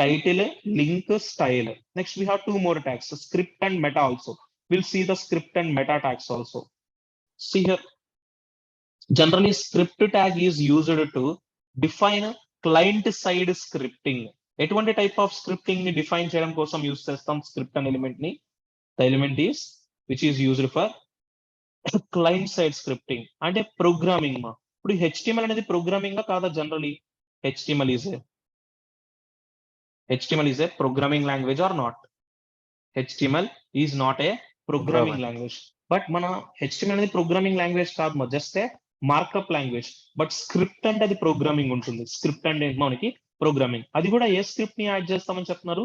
Title, link, style. Next we have 2 more tags, script and meta also. Will see the script and meta tags also. See here. Generally, script tag is used to define client side scripting. ఎటువంటి type of scripting ని define చేయడం కోసం use చేస్తాం script అనే element ని? The element is which is used for client side scripting, అంటే programming మా. ఇప్పుడు హెచ్టిఎంఎల్ అనేది ప్రోగ్రామింగ్ కాదా? Generally HTML is a programming language or not? HTML is not a programming language. But మన HTML అనేది programming language కాదు మా, just a markup language. But script అంటే అది ప్రోగ్రామింగ్ ఉంటుంది. స్క్రిప్ట్ అంటే మనకి ప్రోగ్రామింగ్. అది కూడా ఏ స్క్రిప్ట్ ని యాడ్ చేస్తామని చెప్తున్నారు?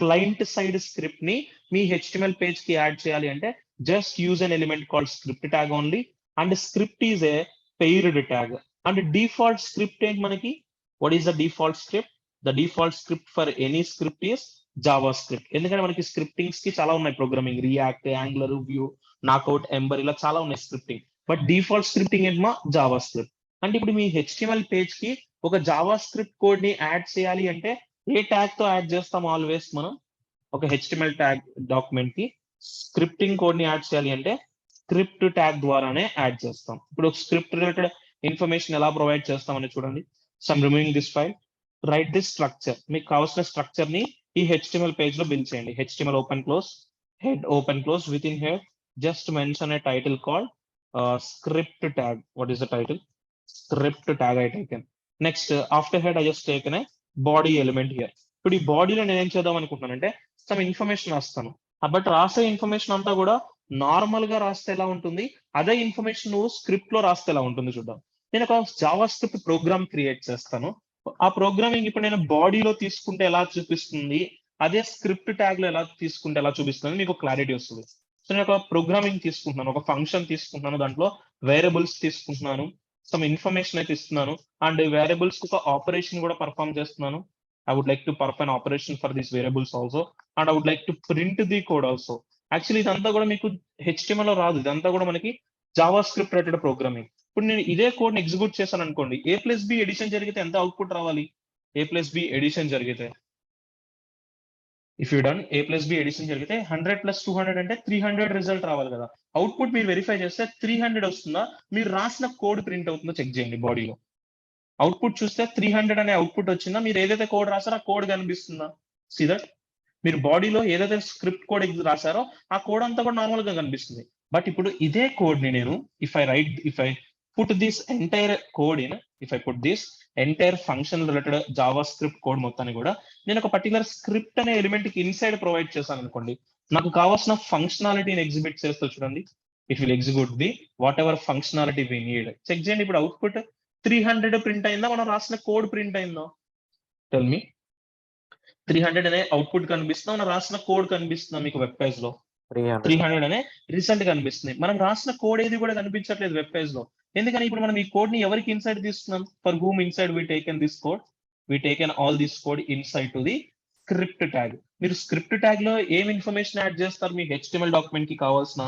క్లయింట్ సైడ్ స్క్రిప్ట్ ని మీ హెచ్టిఎంఎల్ పేజ్ కి యాడ్ చేయాలి అంటే just use an element called script tag only. And script is a paired tag. And default script ఏంటి మనకి? What is the default script? The default script for any script is JavaScript. ఎందుకంటే మనకి scriptings కి చాలా ఉన్నాయి programming, React, Angular, Vue, Knockout, Ember, ఇలా చాలా ఉన్నాయి స్క్రిప్టింగ్. బట్ డిఫాల్ట్ స్క్రిప్టింగ్ ఏంటమా? JavaScript. అంటే ఇప్పుడు మీ హెచ్టిఎంఎల్ పేజ్ కి ఒక జావా స్క్రిప్ట్ కోడ్ ని యాడ్ చేయాలి అంటే ఏ ట్యాగ్ తో యాడ్ చేస్తాం? ఆల్వేస్ మనం ఒక హెచ్టిఎంఎల్ ట్యాగ్ డాక్యుమెంట్ కి స్క్రిప్టింగ్ కోడ్ ని యాడ్ చేయాలి అంటే స్క్రిప్ట్ ట్యాగ్ ద్వారానే యాడ్ చేస్తాం. ఇప్పుడు స్క్రిప్ట్ రిలేటెడ్ ఇన్ఫర్మేషన్ ఎలా ప్రొవైడ్ చేస్తామని చూడండి. Some removing this file, right this structure. మీకు కావాల్సిన స్ట్రక్చర్ ని ఈ హెచ్టిఎంఎల్ పేజ్ లో బిల్డ్ చేయండి. HTML open close, head open close, within head just mention A title called script tag. What is the title? Script tag I taken. Next, after head I just taken a body element here. ఇప్పుడు ఈ బాడీలో నేను ఏం చేద్దాం అనుకుంటున్నానంటే some information రాస్తాను. But రాసే information అంతా కూడా నార్మల్ గా రాస్తే ఎలా ఉంటుంది, అదే ఇన్ఫర్మేషన్ నువ్వు స్క్రిప్ట్ లో రాస్తే ఎలా ఉంటుంది చూద్దాం. నేను ఒక జావా స్క్రిప్ట్ ప్రోగ్రామ్ క్రియేట్ చేస్తాను. ఆ ప్రోగ్రామింగ్ ఇప్పుడు నేను బాడీలో తీసుకుంటే ఎలా చూపిస్తుంది, అదే స్క్రిప్ట్ ట్యాగ్ లో ఎలా తీసుకుంటే ఎలా చూపిస్తుంది మీకు క్లారిటీ వస్తుంది. సో నేను ఒక ప్రోగ్రామింగ్ తీసుకుంటున్నాను, ఒక ఫంక్షన్ తీసుకుంటున్నాను, దాంట్లో వేరియబుల్స్ తీసుకుంటున్నాను, సమ్ ఇన్ఫర్మేషన్ అయితే ఇస్తున్నాను, అండ్ వేరియబుల్స్ ఒక ఆపరేషన్ కూడా పర్ఫామ్ చేస్తున్నాను. I would like to perform an operation for these variables also, and I would like to print the code also. Actually ఇదంతా కూడా మీకు HTML లో రాదు, ఇదంతా కూడా మనకి జావా స్క్రిప్ట్ రిలేటెడ్ ప్రోగ్రామింగ్. ఇప్పుడు నేను ఇదే కోడ్ ని ఎగ్జిక్యూట్ చేశాను అనుకోండి, A+B ఎడిషన్ జరిగితే ఎంత అవుట్పుట్ రావాలి? A+B ఎడిషన్ జరిగితే, if you done A+B edition జరిగితే 100 + 200 అంటే 300 రిజల్ట్ రావాలి కదా. అవుట్పుట్ మీరు వెరిఫై చేస్తే 300 వస్తుందా, మీరు రాసిన కోడ్ ప్రింట్ అవుతుందో చెక్ చేయండి. బాడీలో అవుట్పుట్ చూస్తే 300 అనే అవుట్పుట్ వచ్చిందా, మీరు ఏదైతే కోడ్ రాసారో ఆ కోడ్ కనిపిస్తుందా? సీ దట్ మీరు బాడీలో ఏదైతే స్క్రిప్ట్ కోడ్ రాసారో ఆ కోడ్ అంతా కూడా నార్మల్ గా కనిపిస్తుంది. బట్ ఇప్పుడు ఇదే కోడ్ ని నేను if I put this entire code in, if I put this entire function related JavaScript code మొత్తాన్ని కూడా నేను ఒక పర్టికులర్ స్క్రిప్ట్ అనే ఎలిమెంట్ కి ఇన్సైడ్ ప్రొవైడ్ చేశాను అనుకోండి, నాకు కావాల్సిన ఫంక్షనాలిటీని ఎగ్జిబిట్ చేస్తూ చూడండి. It will execute the whatever functionality we need. Check చేయండి, ఇప్పుడు అవుట్పుట్ 300 ప్రింట్ అయిందా, మనం రాసిన కోడ్ ప్రింట్ అయిందా? Tell me. 300 అనే అవుట్పుట్ కనిపిస్తుందా, మనం రాసిన కోడ్ కనిపిస్తుందా మీకు వెబ్ పేజ్ లో? 300 అనే రిజల్ట్ కనిపిస్తుంది. మనం రాసిన కోడ్ ఏది కూడా కనిపించట్లేదు వెబ్ పేజ్ లో. ఎందుకని? ఇప్పుడు మనం ఈ కోడ్ ని ఎవరికి ఇన్సైడ్ తీసుకున్నాం? For whom inside we taken this code? We taken all this code inside to the script tag. మీరు స్క్రిప్ట్ ట్యాగ్ లో ఏం ఇన్ఫర్మేషన్ యాడ్ చేస్తారు? మీ HTML డాక్యుమెంట్ కి కావాల్సిన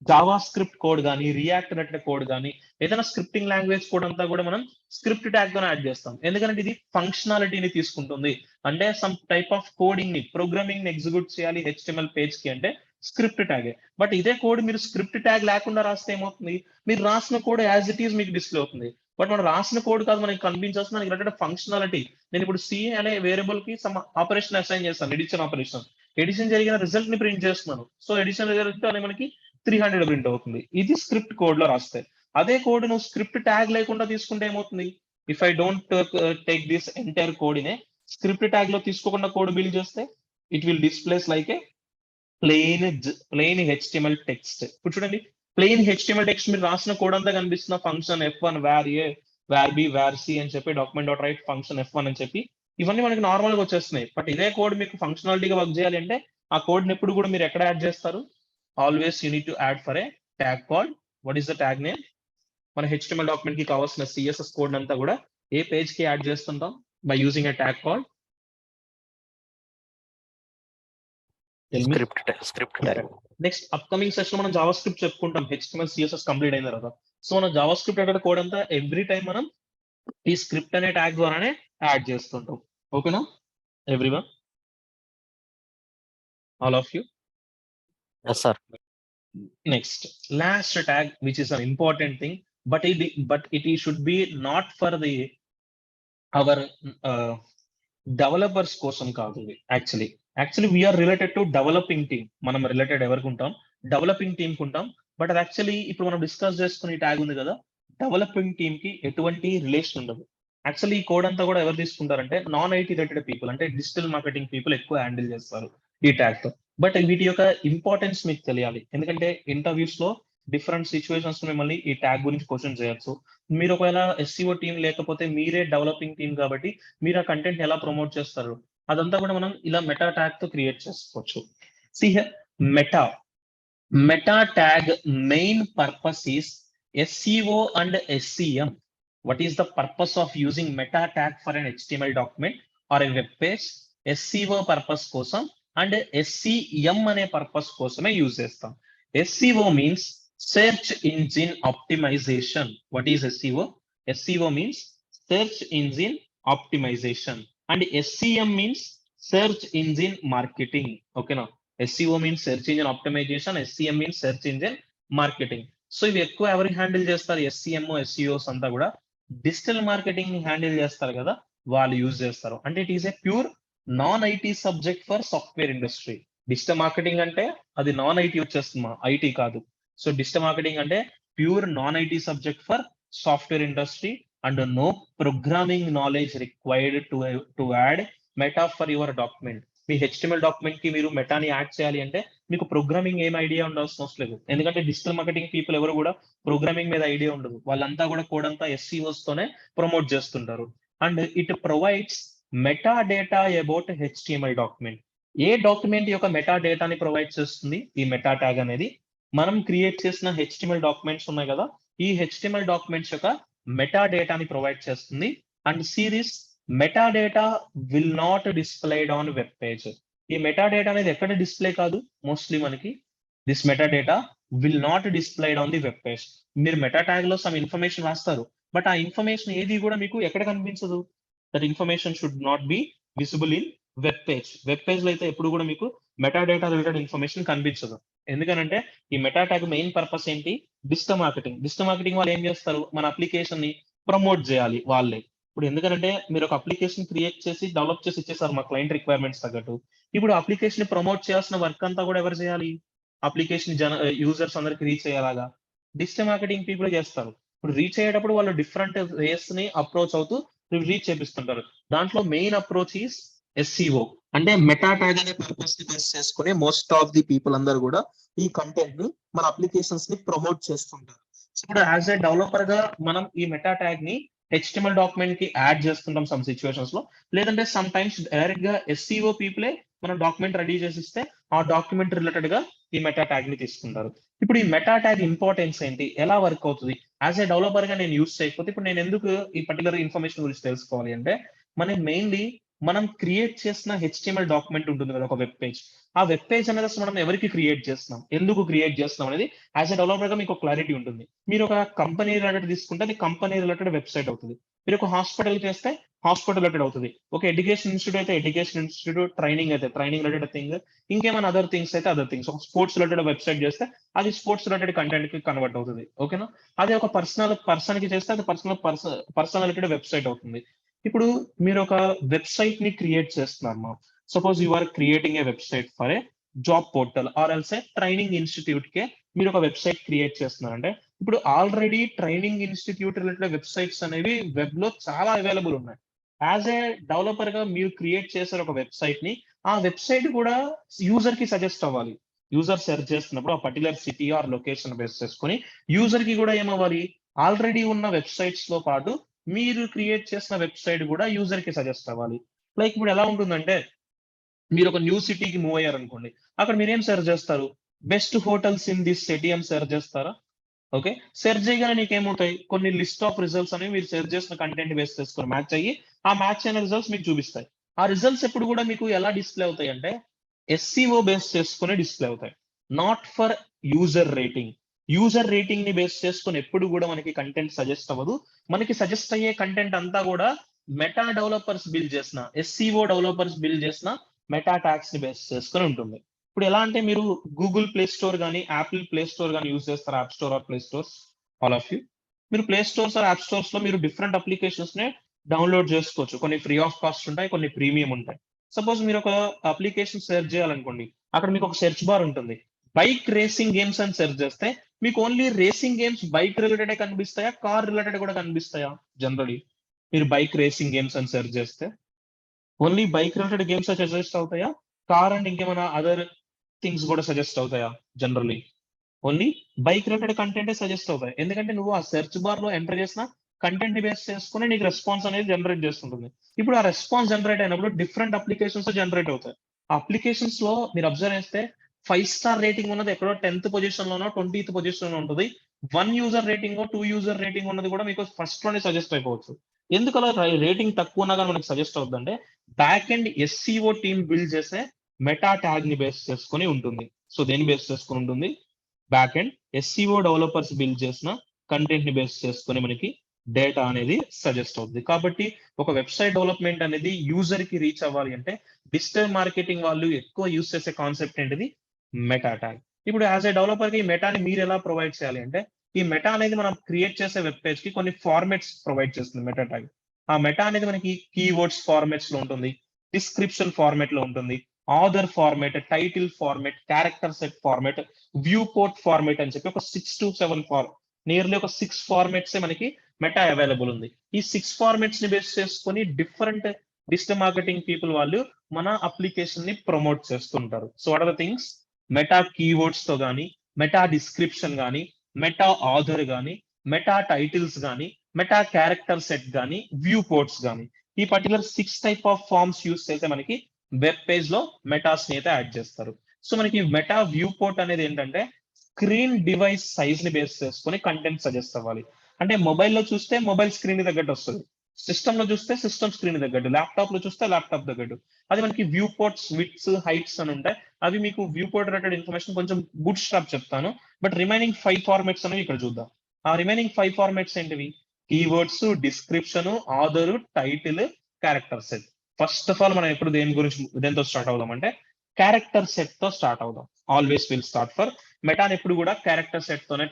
జావా స్క్రిప్ట్ కోడ్ కానీ, రియాక్ట్ రిలేటెడ్ కోడ్ కానీ, ఏదైనా స్క్రిప్టింగ్ లాంగ్వేజ్ కోడ్ అంతా కూడా మనం స్క్రిప్ట్ ట్యాగ్ తో యాడ్ చేస్తాం. ఎందుకంటే ఇది ఫంక్షనాలిటీని తీసుకుంటుంది. అంటే సమ్ టైప్ ఆఫ్ కోడింగ్ ని, ప్రోగ్రామింగ్ ని ఎగ్జిక్యూట్ చేయాలి HTML పేజ్ కి అంటే స్క్రిప్ట్ ట్యాగే. బట్ ఇదే కోడ్ మీరు స్క్రిప్ట్ ట్యాగ్ లేకుండా రాస్తే ఏమవుతుంది? మీరు రాసిన కోడ్ యాజ్ ఇట్ ఈస్ మీకు డిస్ప్లే అవుతుంది. బట్ మనం రాసిన కోడ్ కాదు మనకి కనిపించాల్సిన, మనకి రిలేటెడ్ ఫంక్షనాలిటీ. నేను ఇప్పుడు C అనే వేరియబుల్ కి సమ్ ఆపరేషన్ అసైన్ చేస్తాను, ఎడిషన్ ఆపరేషన్. ఎడిషన్ జరిగిన రిజల్ట్ ని ప్రింట్ చేస్తున్నాను. సో ఎడిషన్ రిజల్ట్ అనే మనకి 300 ప్రింట్ అవుతుంది. ఇది స్క్రిప్ట్ కోడ్ లో రాస్తే. అదే కోడ్ నువ్వు స్క్రిప్ట్ ట్యాగ్ లేకుండా తీసుకుంటే ఏమవుతుంది? If I don't take this entire code in script tag లో తీసుకోకుండా కోడ్ బిల్డ్ చేస్తే it will displays like a plain HTML text. ఇప్పుడు చూడండి, ప్లెయిన్ HTML టెక్స్ట్ మీరు రాసిన కోడ్ అంతా కనిపిస్తున్న function F1 var A var B var C అని చెప్పి document dot right function F1 అని చెప్పి ఇవన్నీ మనకి నార్మల్ గా వచ్చేస్తున్నాయి. బట్ ఇదే కోడ్ మీకు ఫంక్షనాలిటీగా వర్క్ చేయాలి అంటే ఆ కోడ్ ని ఎప్పుడు కూడా మీరు ఎక్కడ యాడ్ చేస్తారు? Always you need to add for a tag called, what is the tag name? మన HTML డాక్యుమెంట్ కి కావాల్సిన CSS కోడ్ అంతా కూడా ఏ పేజ్ కి యాడ్ చేస్తుంటాం? By using a tag called script tag. Next upcoming session మనం Java script చెప్పుకుంటాం. HTML CSS complete అయిన తర్వాత సో మన జావా స్క్రిప్ట్ అంటే కోడ్ అంతా ఎవ్రీ టైం మనం ఈ స్క్రిప్ట్ అనే ట్యాగ్ ద్వారానే యాడ్ చేస్తుంటాం. ఓకేనా everyone? All of you? Yes sir. Next, last tag, which is an important thing, but it should be not for the our developers కోసం కాదు. Actually we are related to developing team. మనం related ఎవరికి ఉంటాం? Developing team కి ఉంటాం. But అది actually ఇప్పుడు మనం డిస్కస్ చేసుకునే ట్యాగ్ ఉంది కదా, డెవలపింగ్ టీమ్ కి ఎటువంటి రిలేషన్ ఉండదు. యాక్చువల్లీ ఈ కోడ్ అంతా కూడా ఎవరు తీసుకుంటారంటే నాన్ IT రిలేటెడ్ పీపుల్, అంటే డిజిటల్ మార్కెటింగ్ పీపుల్ ఎక్కువ హ్యాండిల్ చేస్తారు ఈ ట్యాగ్ తో. బట్ వీటి యొక్క ఇంపార్టెన్స్ మీకు తెలియాలి, ఎందుకంటే ఇంటర్వ్యూస్ లో డిఫరెంట్ సిచ్యువేషన్స్ మిమ్మల్ని ఈ ట్యాగ్ గురించి క్వశ్చన్ చేయొచ్చు. మీరు ఒకవేళ SEO టీం లేకపోతే మీరే డెవలపింగ్ టీం కాబట్టి మీరు ఆ కంటెంట్ ఎలా ప్రమోట్ చేస్తారు అదంతా కూడా మనం ఇలా మెటా ట్యాగ్ తో క్రియేట్ చేసుకోవచ్చు. See here, meta tag main purpose is SEO and SEM. What is the purpose of using meta tag for an HTML document or a web page? SEO purpose కోసం and SEM అనే purpose కోసమే use చేస్తాం. SEO means search engine optimization. What is SEO? SEO means search engine optimization and SEM means search engine marketing. Okay now, SEO means search engine optimization, SEM means search engine marketing. So ఇవి ఎక్కువ ఎవరికి handle చేస్తారు? SEM SEOs అంతా కూడా digital marketing ని handle చేస్తారు కదా, వాళ్ళు యూజ్ చేస్తారు. అంటే it is a pure non IT subject for software industry. Digital marketing అంటే అది నాన్ IT వచ్చేస్తుంది, IT కాదు. సో డిజిటల్ మార్కెటింగ్ అంటే pure non IT subject for software industry and no programming knowledge required to add meta for your document. మీ HTML document కి మీరు మెటాని add చేయాలి అంటే మీకు ప్రోగ్రామింగ్ ఏం ఐడియా ఉండాల్సిన అవసరం లేదు, ఎందుకంటే డిజిటల్ మార్కెటింగ్ పీపుల్ ఎవరు కూడా ప్రోగ్రామింగ్ మీద ఐడియా ఉండదు. వాళ్ళంతా కూడా కోడ్ అంతా SEOs తోనే ప్రమోట్ చేస్తుంటారు. And it provides meta data about HTML document. A document యొక్క మెటా డేటాని ప్రొవైడ్ చేస్తుంది ఈ మెటా ట్యాగ్ అనేది? మనం క్రియేట్ చేసిన HTML డాక్యుమెంట్స్ ఉన్నాయి కదా, ఈ HTML డాక్యుమెంట్స్ యొక్క మెటా డేటాని ప్రొవైడ్ చేస్తుంది. And series meta data will not displayed on web page. ఈ మెటా డేటా అనేది ఎక్కడ డిస్ప్లే కాదు, మోస్ట్లీ మనకి this meta data will not displayed on the web page. మీరు మెటా ట్యాగ్ లో సమ్ ఇన్ఫర్మేషన్ రాస్తారు, బట్ ఆ ఇన్ఫర్మేషన్ ఏది కూడా మీకు ఎక్కడ కనిపించదు. That information should not be visible in web page. Web page లో అయితే ఎప్పుడు కూడా మీకు మెటా డేటా రిలేటెడ్ ఇన్ఫర్మేషన్ కనిపించదు. ఎందుకంటే ఈ మెటా ట్యాగ్ మెయిన్ పర్పస్ ఏంటి, డిజిటల్ మార్కెటింగ్. డిజిటల్ మార్కెటింగ్ వాళ్ళు ఏం చేస్తారు, మన అప్లికేషన్ ని ప్రమోట్ చేయాలి వాళ్ళే. ఇప్పుడు ఎందుకంటే మీరు ఒక అప్లికేషన్ క్రియేట్ చేసి డెవలప్ చేసి ఇచ్చేసారు మా క్లయింట్ రిక్వైర్మెంట్స్ తగ్గట్టు. ఇప్పుడు అప్లికేషన్ ని ప్రమోట్ చేయాల్సిన వర్క్ అంతా కూడా ఎవరు చేయాలి, అప్లికేషన్ యూజర్స్ అందరికి రీచ్ అయ్యేలాగా డిజిటల్ మార్కెటింగ్ పీపుల్ చేస్తారు. ఇప్పుడు రీచ్ అయ్యేటప్పుడు వాళ్ళు డిఫరెంట్ వేస్ ని అప్రోచ్ అవుతూ రీచ్ చేపిస్తుంటారు. దాంట్లో మెయిన్ అప్రోచ్ ఈస్ SEO, అంటే మెటా ట్యాగ్ అనే పర్పస్ ని బేస్ చేసుకుని మోస్ట్ ఆఫ్ ది పీపుల్ అందరూ కూడా ఈ కంటెంట్ ని మన అప్లికేషన్స్ ని ప్రమోట్ చేస్తుంటారు. సో ఇప్పుడు యాజ్ ఎ డెవలపర్ గా మనం ఈ మెటా ట్యాగ్ ని HTML డాక్యుమెంట్ కి యాడ్ చేస్తుంటాం సమ్ సిచ్యువేషన్స్ లో, లేదంటే సమ్ టైమ్స్ డైరెక్ట్ గా SEO పీపులే మనం డాక్యుమెంట్ రెడీ చేసి ఇస్తే ఆ డాక్యుమెంట్ రిలేటెడ్ గా ఈ మెటా ట్యాగ్ ని తీసుకుంటారు. ఇప్పుడు ఈ మెటా ట్యాగ్ ఇంపార్టెన్స్ ఏంటి, ఎలా వర్క్ అవుతుంది, యాజ్ ఎ డెవలపర్ గా నేను యూస్ చేయకపోతే ఇప్పుడు నేను ఎందుకు ఈ పర్టికులర్ ఇన్ఫర్మేషన్ గురించి తెలుసుకోవాలి అంటే, మనం క్రియేట్ చేసిన HTML డాక్యుమెంట్ ఉంటుంది కదా, ఒక వెబ్ పేజ్. ఆ వెబ్ పేజ్ అనేది అసలు మనం ఎవరికి క్రియేట్ చేస్తున్నాం, ఎందుకు క్రియేట్ చేస్తున్నాం అనేది యాజ్ ఎ డెవలపర్ గా మీకు క్లారిటీ ఉంటుంది. మీరు ఒక కంపెనీ రిలేటెడ్ తీసుకుంటే అది కంపెనీ రిలేటెడ్ వెబ్సైట్ అవుతుంది. మీరు ఒక హాస్పిటల్ చేస్తే హాస్పిటల్ రిలేటెడ్ అవుతుంది. ఒక ఎడ్యుకేషన్ ఇన్స్టిట్యూట్ అయితే ఎడ్యుకేషన్ ఇన్స్టిట్యూట్, ట్రైనింగ్ అయితే ట్రైనింగ్ రిలేటెడ్ థింగ్, ఇంకేమైనా అదర్ థింగ్స్ అయితే అదర్ థింగ్స్. ఒక స్పోర్ట్స్ రిలేటెడ్ వెబ్సైట్ చేస్తే అది స్పోర్ట్స్ రిలేటెడ్ కంటెంట్ కి కన్వర్ట్ అవుతుంది. ఓకేనా. అదే ఒక పర్సన్ కి చేస్తే అది పర్సనల్ రిలేటెడ్ వెబ్సైట్ అవుతుంది. ఇప్పుడు మీరు ఒక వెబ్సైట్ ని క్రియేట్ చేస్తున్నారు. Suppose you are creating a website for a job portal or else a training institute కే మీరు ఒక వెబ్సైట్ క్రియేట్ చేస్తున్నారంటే, ఇప్పుడు already training institute related websites అనేవి వెబ్ లో చాలా అవైలబుల్ ఉన్నాయి. యాజ్ ఏ డెవలపర్ గా మీరు క్రియేట్ చేసే ఒక వెబ్సైట్ ని, ఆ వెబ్సైట్ కూడా యూజర్ కి సజెస్ట్ అవ్వాలి. యూజర్ సెర్చ్ చేస్తున్నప్పుడు ఆ particular city or location base చేసుకొని యూజర్ కి కూడా ఏమవ్వాలి, ఆల్రెడీ ఉన్న వెబ్సైట్స్ తో పాటు మీరు క్రియేట్ చేసిన వెబ్సైట్ కూడా యూజర్ కి సజెస్ట్ అవ్వాలి. లైక్ ఇప్పుడు ఎలా ఉంటుందంటే, మీరు ఒక న్యూ సిటీకి మూవ్ అయ్యారు అనుకోండి, అక్కడ మీరేం సెర్చ్ చేస్తారు, best hotels in this city అని సెర్చ్ చేస్తారా. ఓకే, సెర్చ్ చేయగానే నీకు ఏమవుతాయి, కొన్ని లిస్ట్ ఆఫ్ రిజల్ట్స్ అనేవి మీరు సెర్చ్ చేసిన కంటెంట్ బేస్ చేసుకొని మ్యాచ్ అయ్యి ఆ మ్యాచ్ అయిన రిజల్ట్స్ మీకు చూపిస్తాయి. ఆ రిజల్ట్స్ ఎప్పుడు కూడా మీకు ఎలా డిస్ప్లే అవుతాయి అంటే, SEO బేస్ చేసుకుని డిస్ప్లే అవుతాయి, not for user rating. User rating ని బేస్ చేసుకుని ఎప్పుడు కూడా మనకి కంటెంట్ సజెస్ట్ అవ్వదు. మనకి సజెస్ట్ అయ్యే కంటెంట్ అంతా కూడా మెటా డెవలపర్స్ బిల్డ్ చేసిన, SEO డెవలపర్స్ బిల్డ్ చేసిన మెటా ట్యాగ్స్ ని బేస్ చేసుకుని ఉంటుంది. ఇప్పుడు ఎలా అంటే, మీరు గూగుల్ ప్లే స్టోర్ కానీ యాపిల్ ప్లే స్టోర్ కానీ యూజ్ చేస్తారు, app store or play stores, all of you. మీరు play stores or app stores లో మీరు డిఫరెంట్ అప్లికేషన్స్ ని డౌన్లోడ్ చేసుకోవచ్చు. కొన్ని ఫ్రీ ఆఫ్ కాస్ట్ ఉంటాయి, కొన్ని ప్రీమియం ఉంటాయి. సపోజ్ మీరు ఒక అప్లికేషన్ సెర్చ్ చేయాలనుకోండి, అక్కడ మీకు ఒక సెర్చ్ బార్ ఉంటుంది. బైక్ రేసింగ్ గేమ్స్ అని సెర్చ్ చేస్తే మీకు only racing games bike related కనిపిస్తాయా, కార్ రిలేటెడ్ కూడా కనిపిస్తాయా. జనరలీ మీరు బైక్ రేసింగ్ గేమ్స్ అని సెర్చ్ చేస్తే only bike related games suggest అవుతాయా, కార్ అండ్ ఇంకేమైనా అదర్ థింగ్స్ కూడా సజెస్ట్ అవుతాయా. Generally only bike related content suggest అవుతాయి. ఎందుకంటే నువ్వు ఆ సెర్చ్ బార్ లో ఎంటర్ చేసిన కంటెంట్ బేస్ చేసుకుని నీకు రెస్పాన్స్ అనేది జనరేట్ చేస్తుంటుంది. ఇప్పుడు ఆ రెస్పాన్స్ జనరేట్ అయినప్పుడు డిఫరెంట్ అప్లికేషన్స్ జనరేట్ అవుతాయి. ఆ అప్లికేషన్స్ లో మీరు అబ్జర్వ్ చేస్తే 5 స్టార్ రేటింగ్ ఉన్నది ఎక్కడో 10th పొజిషన్ లోనో 20th పొజిషన్ లో ఉంటుంది. 1 యూజర్ రేటింగ్ 2 యూజర్ రేటింగ్ ఉన్నది కూడా మీకు ఫస్ట్ లోనే సజెస్ట్ అయిపోవచ్చు. ఎందుకు అలా రేటింగ్ తక్కువ ఉన్నా కానీ మనకి సజెస్ట్ అవుతుందంటే, back and SEO team build చేసే మెటా ట్యాగ్ ని బేస్ చేసుకుని ఉంటుంది. సో దేని బేస్ చేసుకుని ఉంటుంది, back and SEO developers build చేసిన కంటెంట్ ని బేస్ చేసుకుని మనకి డేటా అనేది సజెస్ట్ అవుతుంది. కాబట్టి ఒక వెబ్సైట్ డెవలప్మెంట్ అనేది యూజర్ కి రీచ్ అవ్వాలి అంటే, డిజిటల్ మార్కెటింగ్ వాళ్ళు ఎక్కువ యూజ్ చేసే కాన్సెప్ట్ ఏంటిది, మెటా ట్యాగ్. ఇప్పుడు యాజ్ ఏ డెవలపర్ కి ఈ మెటాని మీరు ఎలా ప్రొవైడ్ చేయాలి అంటే, ఈ మెటా అనేది మనం క్రియేట్ చేసే వెబ్ పేజ్ కి కొన్ని ఫార్మాట్స్ ప్రొవైడ్ చేస్తుంది మెటా ట్యాగ్. ఆ మెటా అనేది మనకి కీవర్డ్స్ ఫార్మాట్స్ లో ఉంటుంది, డిస్క్రిప్షన్ ఫార్మాట్ లో ఉంటుంది, author format, title format, character set format, viewport format అని చెప్పి ఒక 6 to 7 నియర్లీ ఒక 6 ఫార్మాట్స్ మనకి మెటా అవైలబుల్ ఉంది. ఈ 6 ఫార్మాట్స్ ని బేస్ చేసుకొని డిఫరెంట్ డిజిటల్ మార్కెటింగ్ పీపుల్ వాళ్ళు మన అప్లికేషన్ ని ప్రమోట్ చేస్తుంటారు. So what are the things, meta keywords తో గానీ, మెటా డిస్క్రిప్షన్ గానీ, మెటా ఆథర్ గానీ, మెటా టైటిల్స్ గానీ, మెటా క్యారెక్టర్ సెట్ గానీ, వ్యూ పోర్ట్స్ గానీ, ఈ particular 6 type of forms use చేస్తే మనకి వెబ్ పేజ్ లో మెటాస్ ని అయితే యాడ్ చేస్తారు. సో మనకి మెటా వ్యూ పోర్ట్ అనేది ఏంటంటే, స్క్రీన్ డివైస్ సైజ్ ని బేస్ చేసుకొని కంటెంట్ సజెస్ట్ అవ్వాలి. అంటే మొబైల్లో చూస్తే మొబైల్ స్క్రీన్ కి తగ్గట్టు వస్తుంది, సిస్టమ్ లో చూస్తే సిస్టమ్ స్క్రీన్ తగ్గట్టు, ల్యాప్టాప్ లో చూస్తే ల్యాప్టాప్ తగ్గట్టు. అది మనకి వ్యూ పోర్ట్స్, విడ్స్, హైట్స్ అని ఉంటాయి. అవి మీకు వ్యూ పోర్ట్ రిలేటెడ్ ఇన్ఫర్మేషన్ కొంచెం బూట్ స్ట్రాప్ చెప్తాను. బట్ రిమైనింగ్ 5 ఫార్మాట్స్ అనేవి ఇక్కడ చూద్దాం. ఆ రిమైనింగ్ 5 ఫార్మాట్స్ ఏంటివి? Keywords, description, author, title, character set. First of all మనం ఎప్పుడు దేంతో స్టార్ట్ అవుదాం అంటే క్యారెక్టర్ సెట్ తో స్టార్ట్ అవుదాం. Always will start for meta. ఎప్పుడు కూడా క్యారెక్టర్ సెట్ తోనే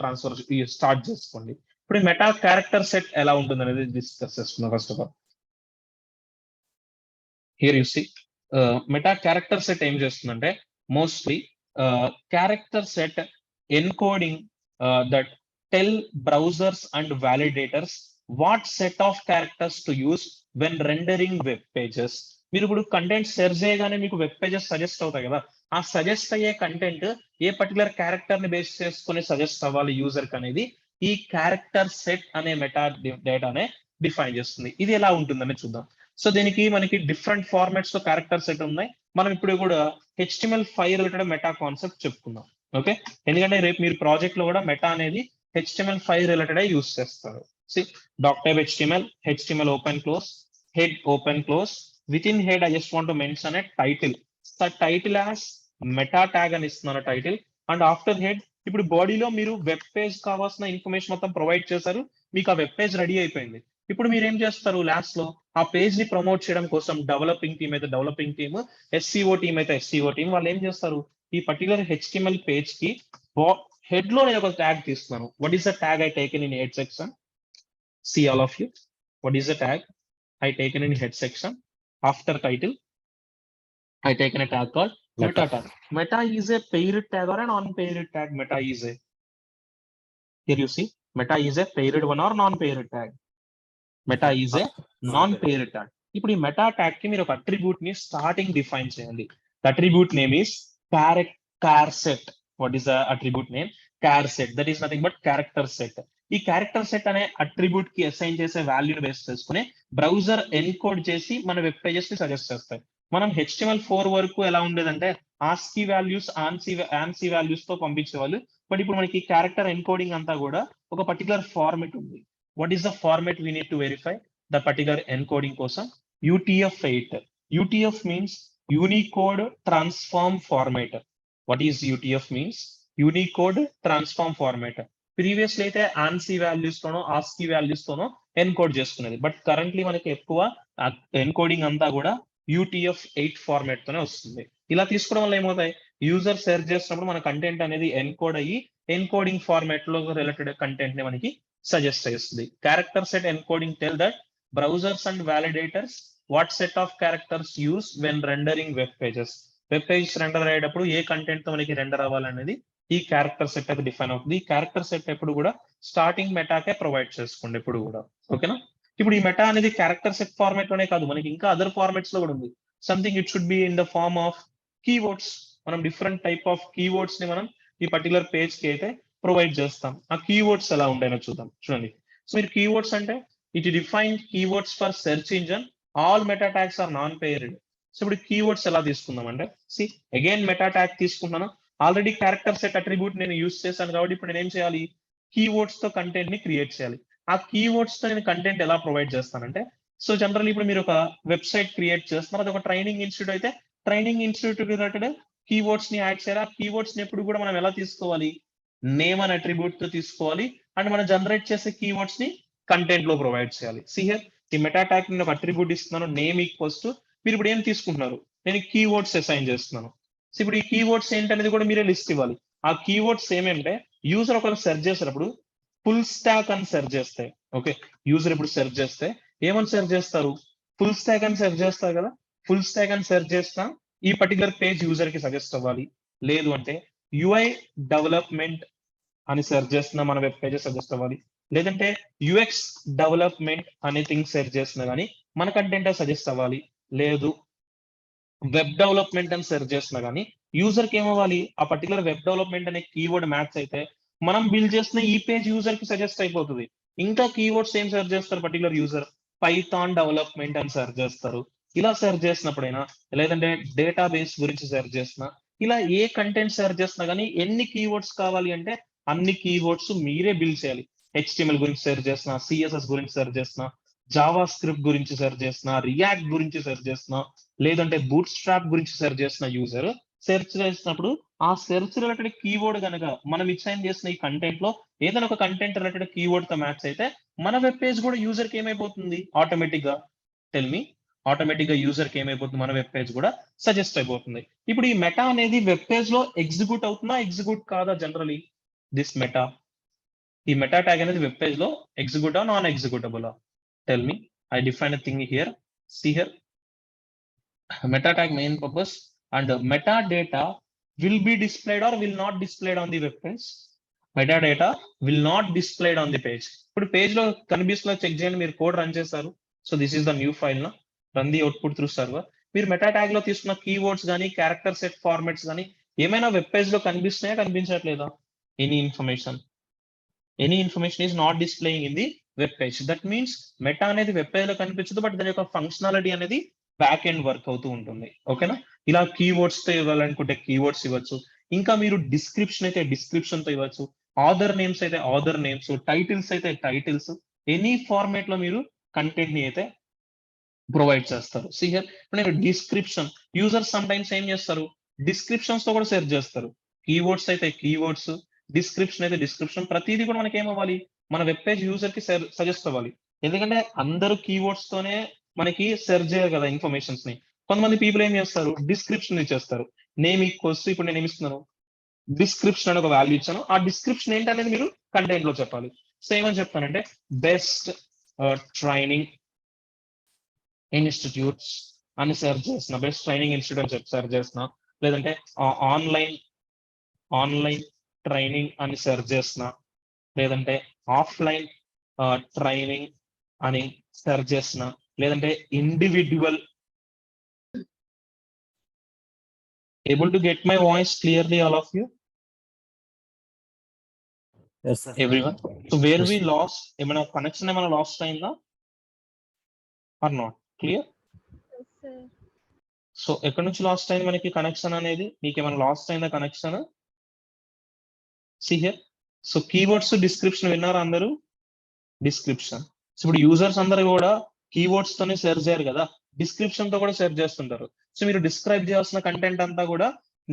స్టార్ట్ చేసుకోండి. ఇప్పుడు మెటా క్యారెక్టర్ సెట్ ఎలా ఉంటుంది అనేది డిస్కస్ చేసుకుందాం. First of all here you see meta character set ఏం చేస్తుందంటే mostly character set encoding that tell browsers and validators what set of characters to use when rendering web pages. మీరు ఇప్పుడు content search చేయగానే మీకు web pages suggest అవుతాయి కదా, ఆ suggest అయ్యే కంటెంట్ ఏ పర్టికులర్ క్యారెక్టర్ ని బేస్ చేసుకుని సజెస్ట్ అవ్వాలి యూజర్ కి అనేది ఈ క్యారెక్టర్ సెట్ అనే మెటా డేటానే డిఫైన్ చేస్తుంది. ఇది ఎలా ఉంటుందని చూద్దాం. సో దీనికి మనకి డిఫరెంట్ ఫార్మాట్స్ లో క్యారెక్టర్ సెట్ ఉన్నాయి. మనం ఇప్పుడు కూడా HTML5 రిలేటెడ్ మెటా కాన్సెప్ట్ చెప్పుకుందాం. ఓకే, ఎందుకంటే రేపు మీరు ప్రాజెక్ట్ లో కూడా మెటా అనేది HTML5 రిలేటెడ్ యూస్ చేస్తారు. Doctype HTML open close, head open close. Within head I just want to mention a title. Title as meta tag అని ఇస్తున్నాను టైటిల్. అండ్ ఆఫ్టర్ హెడ్ ఇప్పుడు బాడీలో మీరు web page కావాల్సిన information మొత్తం provide చేశారు, మీకు ఆ వెబ్ పేజ్ రెడీ అయిపోయింది. ఇప్పుడు మీరు ఏం చేస్తారు, లాస్ట్ లో ఆ పేజ్ ని ప్రమోట్ చేయడం కోసం డెవలపింగ్ టీమ్ అయితే డెవలపింగ్ టీమ్, SEO టీమ్ అయితే SEO టీమ్, వాళ్ళు ఏం చేస్తారు, ఈ పర్టికులర్ HTML పేజ్ కి హెడ్ లో నేను ఒక ట్యాగ్ తీస్తున్నాను. What is the tag I taken in head section? See all of you, what is the tag I taken in head section? After title I taken a tag called meta tag. Meta is a paired tag or a non-paired tag? Meta is a, here you see, meta is a paired one or non-paired tag? Meta is a non-paired tag. ఇప్పుడు ఈ meta tag కి మీరు ఒక attribute ని starting define చేయండి. Attribute name is char set. What is the attribute name? Char set. That is nothing but character set. ఈ character set అనే attribute కి అసైన్ చేసే వాల్యూని బేస్ చేసుకుని బ్రౌజర్ ఎన్కోడ్ చేసి మన వెబ్ పేజెస్ ని సజెస్ట్ చేస్తాయి. మనం HTML4 వరకు ఎలా ఉండేదంటే ఆస్కీ వాల్యూస్, ఆన్సీ వాల్యూస్ తో పంపించేవాళ్ళు. బట్ ఇప్పుడు మనకి క్యారెక్టర్ ఎన్కోడింగ్ అంతా కూడా ఒక పర్టికులర్ ఫార్మెట్ ఉంది. What is the format we need to verify the particular encoding కోసం? UTF-8. UTF means Unicode transform format. What is UTF means? Unicode transform format. Previously అయితే ఆన్సీ values తోనో Aashiqui values తోనో encode చేసుకునేది. But currently మనకి ఎక్కువ encoding అంతా కూడా UTF-8 format తోనే వస్తుంది. ఇలా తీసుకోవడం వల్ల ఏమవుతాయి, యూజర్ సెర్చ్ చేసినప్పుడు మన కంటెంట్ అనేది ఎన్కోడ్ అయ్యి ఎన్కోడింగ్ ఫార్మాట్ లో రిలేటెడ్ కంటెంట్ ని మనకి సజెస్ట్ చేస్తుంది. Character set encoding tell that browsers and validators what set of characters use when rendering web pages. Web pages render అయ్యేటప్పుడు ఏ కంటెంట్ తో మనకి రెండర్ అవ్వాలనేది ఈ క్యారెక్టర్ సెట్ అయితే డిఫైన్ అవుతుంది. ఈ క్యారెక్టర్ సెట్ ఎప్పుడు కూడా స్టార్టింగ్ మెటాకే ప్రొవైడ్ చేసుకోండి ఎప్పుడు కూడా. ఓకేనా? ఇప్పుడు ఈ మెటా అనేది క్యారెక్టర్ సెట్ ఫార్మాట్ లోనే కాదు, మనకి ఇంకా అదర్ ఫార్మాట్స్ లో కూడా ఉంది. Something it should be in the form of keywords. మనం డిఫరెంట్ టైప్ ఆఫ్ కీవర్డ్స్ ని మనం ఈ పర్టికులర్ పేజ్ కి అయితే ప్రొవైడ్ చేస్తాం. ఆ కీవర్డ్స్ ఎలా ఉంటాయో చూద్దాం. చూడండి, సో మీరు కీవర్డ్స్ అంటే it define keywords for search engine. All meta tags are non paired. So ఇప్పుడు కీవర్డ్స్ ఎలా తీసుకుందాం అంటే, అగైన్ మెటా ట్యాగ్ తీసుకుంటాను. ఆల్రెడీ క్యారెక్టర్ సెట్ అట్రిబ్యూట్ నేను యూస్ చేశాను కాబట్టి ఇప్పుడు నేను ఏం చేయాలి, కీవర్డ్స్ తో కంటెంట్ ని క్రియేట్ చేయాలి. ఆ కీవర్డ్స్ తో నేను కంటెంట్ ఎలా ప్రొవైడ్ చేస్తానంటే, సో జనరల్ ఇప్పుడు మీరు ఒక వెబ్సైట్ క్రియేట్ చేస్తున్నారు, అది ఒక ట్రైనింగ్ ఇన్స్టిట్యూట్ అయితే ట్రైనింగ్ ఇన్స్టిట్యూట్ రిలేటెడ్ కీవర్డ్స్ ని యాడ్ చేయాలి. ఆ కీవర్డ్స్ ని ఎప్పుడు కూడా మనం ఎలా తీసుకోవాలి, నేమ్ అనే అట్రిబ్యూట్ తో తీసుకోవాలి. అండ్ మనం జనరేట్ చేసే కీవర్డ్స్ ని కంటెంట్ లో ప్రొవైడ్ చేయాలి. హియర్ ఈ మెటా ట్యాగ్ నేను ఒక అట్రిబ్యూట్ ఇస్తున్నాను, నేమ్ ఈక్వల్స్ టు, మీరు ఇప్పుడు ఏం తీసుకుంటున్నారు, నేను కీవర్డ్స్ అసైన్ చేస్తున్నాను. సో ఇప్పుడు ఈ కీవర్డ్స్ ఏంటనేది కూడా మీరే లిస్ట్ ఇవ్వాలి. ఆ కీవర్డ్స్ ఏమేంటే యూజర్ ఒకవేళ సెర్చ్ చేసేటప్పుడు ఫుల్ స్టాక్ అని సెర్చ్ చేస్తే, ఓకే, యూజర్ ఇప్పుడు సెర్చ్ చేస్తే ఏమని సెర్చ్ చేస్తారు, ఫుల్ స్టాక్ అని సెర్చ్ చేస్తారు కదా. ఫుల్ స్టాక్ అని సెర్చ్ చేస్తా ఈ పర్టికులర్ పేజ్ యూజర్ కి సజెస్ట్ అవ్వాలి. లేదు అంటే UI డెవలప్మెంట్ అని సెర్చ్ చేస్తున్నా మన వెబ్ పేజెస్ సజెస్ట్ అవ్వాలి. లేదంటే UX డెవలప్మెంట్ అనే థింగ్ సెర్చ్ చేస్తున్నా కానీ మన కంటెంట్ సజెస్ట్ అవ్వాలి. లేదు వెబ్ డెవలప్మెంట్ అని సెర్చ్ చేస్తున్నా కానీ యూజర్ కి ఏమవ్వాలి, ఆ పర్టికులర్ వెబ్ డెవలప్మెంట్ అనే కీవర్డ్ మ్యాచ్ అయితే మనం బిల్డ్ చేసిన ఈ పేజ్ యూజర్ కి సజెస్ట్ అయిపోతుంది. ఇంకా కీవర్డ్స్ ఏం సెర్చ్ చేస్తారు, పర్టికులర్ యూజర్ పైథాన్ డెవలప్మెంట్ అని సెర్చ్ చేస్తారు. ఇలా సెర్చ్ చేసినప్పుడైనా, లేదంటే డేటాబేస్ గురించి సెర్చ్ చేసినా, ఇలా ఏ కంటెంట్ సెర్చ్ చేసినా కానీ ఎన్ని కీవర్డ్స్ కావాలి అంటే అన్ని కీవర్డ్స్ మీరే బిల్డ్ చేయాలి. HTML గురించి సెర్చ్ చేసిన, CSS గురించి సెర్చ్ చేసిన, జావా స్క్రిప్ట్ గురించి సెర్చ్ చేస్తున్నా, రియాక్ట్ గురించి సెర్చ్ చేస్తున్నా, లేదంటే బూట్ స్ట్రాప్ గురించి సెర్చ్ చేస్తున్న యూజర్ సెర్చ్ చేసినప్పుడు ఆ సెర్చ్ రిలేటెడ్ కీవర్డ్ కనుక మనం ఇచ్చైన్ చేసిన ఈ కంటెంట్ లో ఏదైనా ఒక కంటెంట్ రిలేటెడ్ కీవర్డ్ తో మ్యాచ్ అయితే మన వెబ్ పేజ్ కూడా యూజర్ కి ఏమైపోతుంది ఆటోమేటిక్ గా టెల్ మీ ఆటోమేటిక్ గా యూజర్ కి ఏమైపోతుంది మన వెబ్ పేజ్ కూడా సజెస్ట్ అయిపోతుంది. ఇప్పుడు ఈ మెటా అనేది వెబ్ పేజ్ లో ఎగ్జిక్యూట్ అవుతుందా ఎగ్జిక్యూట్ కాదా జనరలీ దిస్ మెటా ఈ మెటా ట్యాగ్ అనేది వెబ్ పేజ్ లో ఎగ్జిక్యూటా non executable tell me I define a thing here. See here, meta tag main purpose and metadata will be displayed or will not displayed on the web page. Metadata will not displayed on the page. ఇప్పుడు page లో కనిపిస్తున్నా check చేయండి, మీరు code run చేస్తారు. So this is the new file నా run the output through server. మీరు meta tag లో తీసుకున్న కీవర్డ్స్ కానీ క్యారెక్టర్ సెట్ ఫార్మాట్స్ కానీ ఏమైనా వెబ్ పేజ్ లో కనిపిస్తున్నాయా కనిపించట్లేదా? Any information is not displaying in the web page. That means meta అనేది వెబ్ పేజ్ లో కనిపించదు, బట్ దాని యొక్క ఫంక్షనాలిటీ అనేది బ్యాక్ ఎండ్ వర్క్ అవుతూ ఉంటుంది. ఓకేనా? ఇలా కీవర్డ్స్ తో ఇవ్వాలనుకుంటే కీవర్డ్స్ ఇవ్వచ్చు, ఇంకా మీరు డిస్క్రిప్షన్ అయితే డిస్క్రిప్షన్ తో ఇవ్వచ్చు, ఆథర్ నేమ్స్ అయితే ఆథర్ నేమ్స్, టైటిల్స్ అయితే టైటిల్స్, ఎనీ ఫార్మేట్ లో మీరు కంటెంట్ ని అయితే ప్రొవైడ్ చేస్తారు. సి హియర్ ఇప్పుడు నేను డిస్క్రిప్షన్ యూజర్ సమ్ టైమ్స్ ఏం చేస్తారు డిస్క్రిప్షన్స్ తో కూడా సెర్చ్ చేస్తారు. కీవర్డ్స్ అయితే కీవర్డ్స్, డిస్క్రిప్షన్ అయితే డిస్క్రిప్షన్, ప్రతిదీ కూడా మనకి ఏమవ్వాలి మన వెబ్ పేజ్ యూజర్ కి సజెస్ట్ అవ్వాలి. ఎందుకంటే అందరూ కీవర్డ్స్ తోనే మనకి సెర్చ్ చేయరు కదా ఇన్ఫర్మేషన్స్ ని. కొంతమంది పీపుల్ ఏం చేస్తారు డిస్క్రిప్షన్ ఇచ్చేస్తారు. నేమ్ ఈక్వల్స్ ఇప్పుడు నేను ఏమి ఇస్తున్నాను డిస్క్రిప్షన్ అని ఒక వాల్యూ ఇచ్చాను, ఆ డిస్క్రిప్షన్ ఏంటనేది మీరు కంటెంట్ లో చెప్పాలి. సో ఏమని చెప్తానంటే బెస్ట్ ట్రైనింగ్ ఇన్స్టిట్యూట్స్ అని సెర్చ్ చేసిన, బెస్ట్ ట్రైనింగ్ ఇన్స్టిట్యూట్ అని చెప్పి సెర్చ్ చేసిన, లేదంటే ఆన్లైన్ ట్రైనింగ్ అని సెర్చ్ చేసిన, లేదంటే ఆఫ్లైన్ ట్రైనింగ్ అని సెర్చ్ చేసిన, లేదంటే individual. Able to get my voice clearly all of you Yes, sir. Everyone? So where Yes. We lost ఏమైనా కనెక్షన్ ఏమైనా లాస్ట్ అయిందా or not clear? Yes, sir. So ఎక్కడి నుంచి లాస్ట్ అయింది మనకి కనెక్షన్ అనేది? మీకు ఏమైనా లాస్ట్ అయిందా connection? See here, so keywords description విన్నారా అందరూ? డిస్క్రిప్షన్. సో ఇప్పుడు యూజర్స్ అందరూ కూడా కీవర్డ్స్ తోనే సెర్చ్ చేయరు కదా, డిస్క్రిప్షన్ తో కూడా సెర్చ్ చేస్తుంటారు. సో మీరు డిస్క్రైబ్ చేయాల్సిన కంటెంట్ అంతా కూడా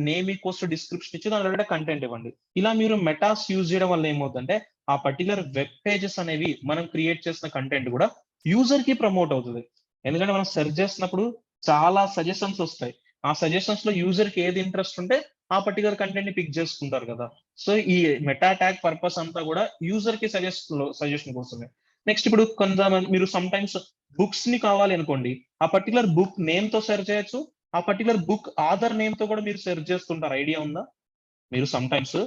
నేమ్ ఈక్వల్స్ టు డిస్క్రిప్షన్ ఇచ్చి దాని కంటెంట్ ఇవ్వండి. ఇలా మీరు మెటాస్ యూజ్ చేయడం వల్ల ఏమవుతుందంటే ఆ పర్టికులర్ వెబ్ పేజెస్ అనేవి మనం క్రియేట్ చేసిన కంటెంట్ కూడా యూజర్ కి ప్రమోట్ అవుతుంది. ఎందుకంటే మనం సెర్చ్ చేసినప్పుడు చాలా సజెషన్స్ వస్తాయి, ఆ సజెషన్స్ లో యూజర్ కి ఏది ఇంట్రెస్ట్ ఉంటే ఆ పర్టికులర్ కంటెంట్ ని పిక్ చేసుకుంటారు కదా. సో ఈ మెటా ట్యాగ్ పర్పస్ అంతా కూడా యూజర్ కి సజెషన్ కోసమే. నెక్స్ట్ ఇప్పుడు కొంతమంది మీరు సమ్ టైమ్స్ బుక్స్ ని కావాలి అనుకోండి, ఆ పర్టికులర్ బుక్ నేమ్ తో సెర్చ్ చేయొచ్చు, ఆ పర్టికులర్ బుక్ ఆథర్ నేమ్ తో కూడా మీరు సెర్చ్ చేస్తుంటారు. ఐడియా ఉందా? మీరు సమ్ టైమ్స్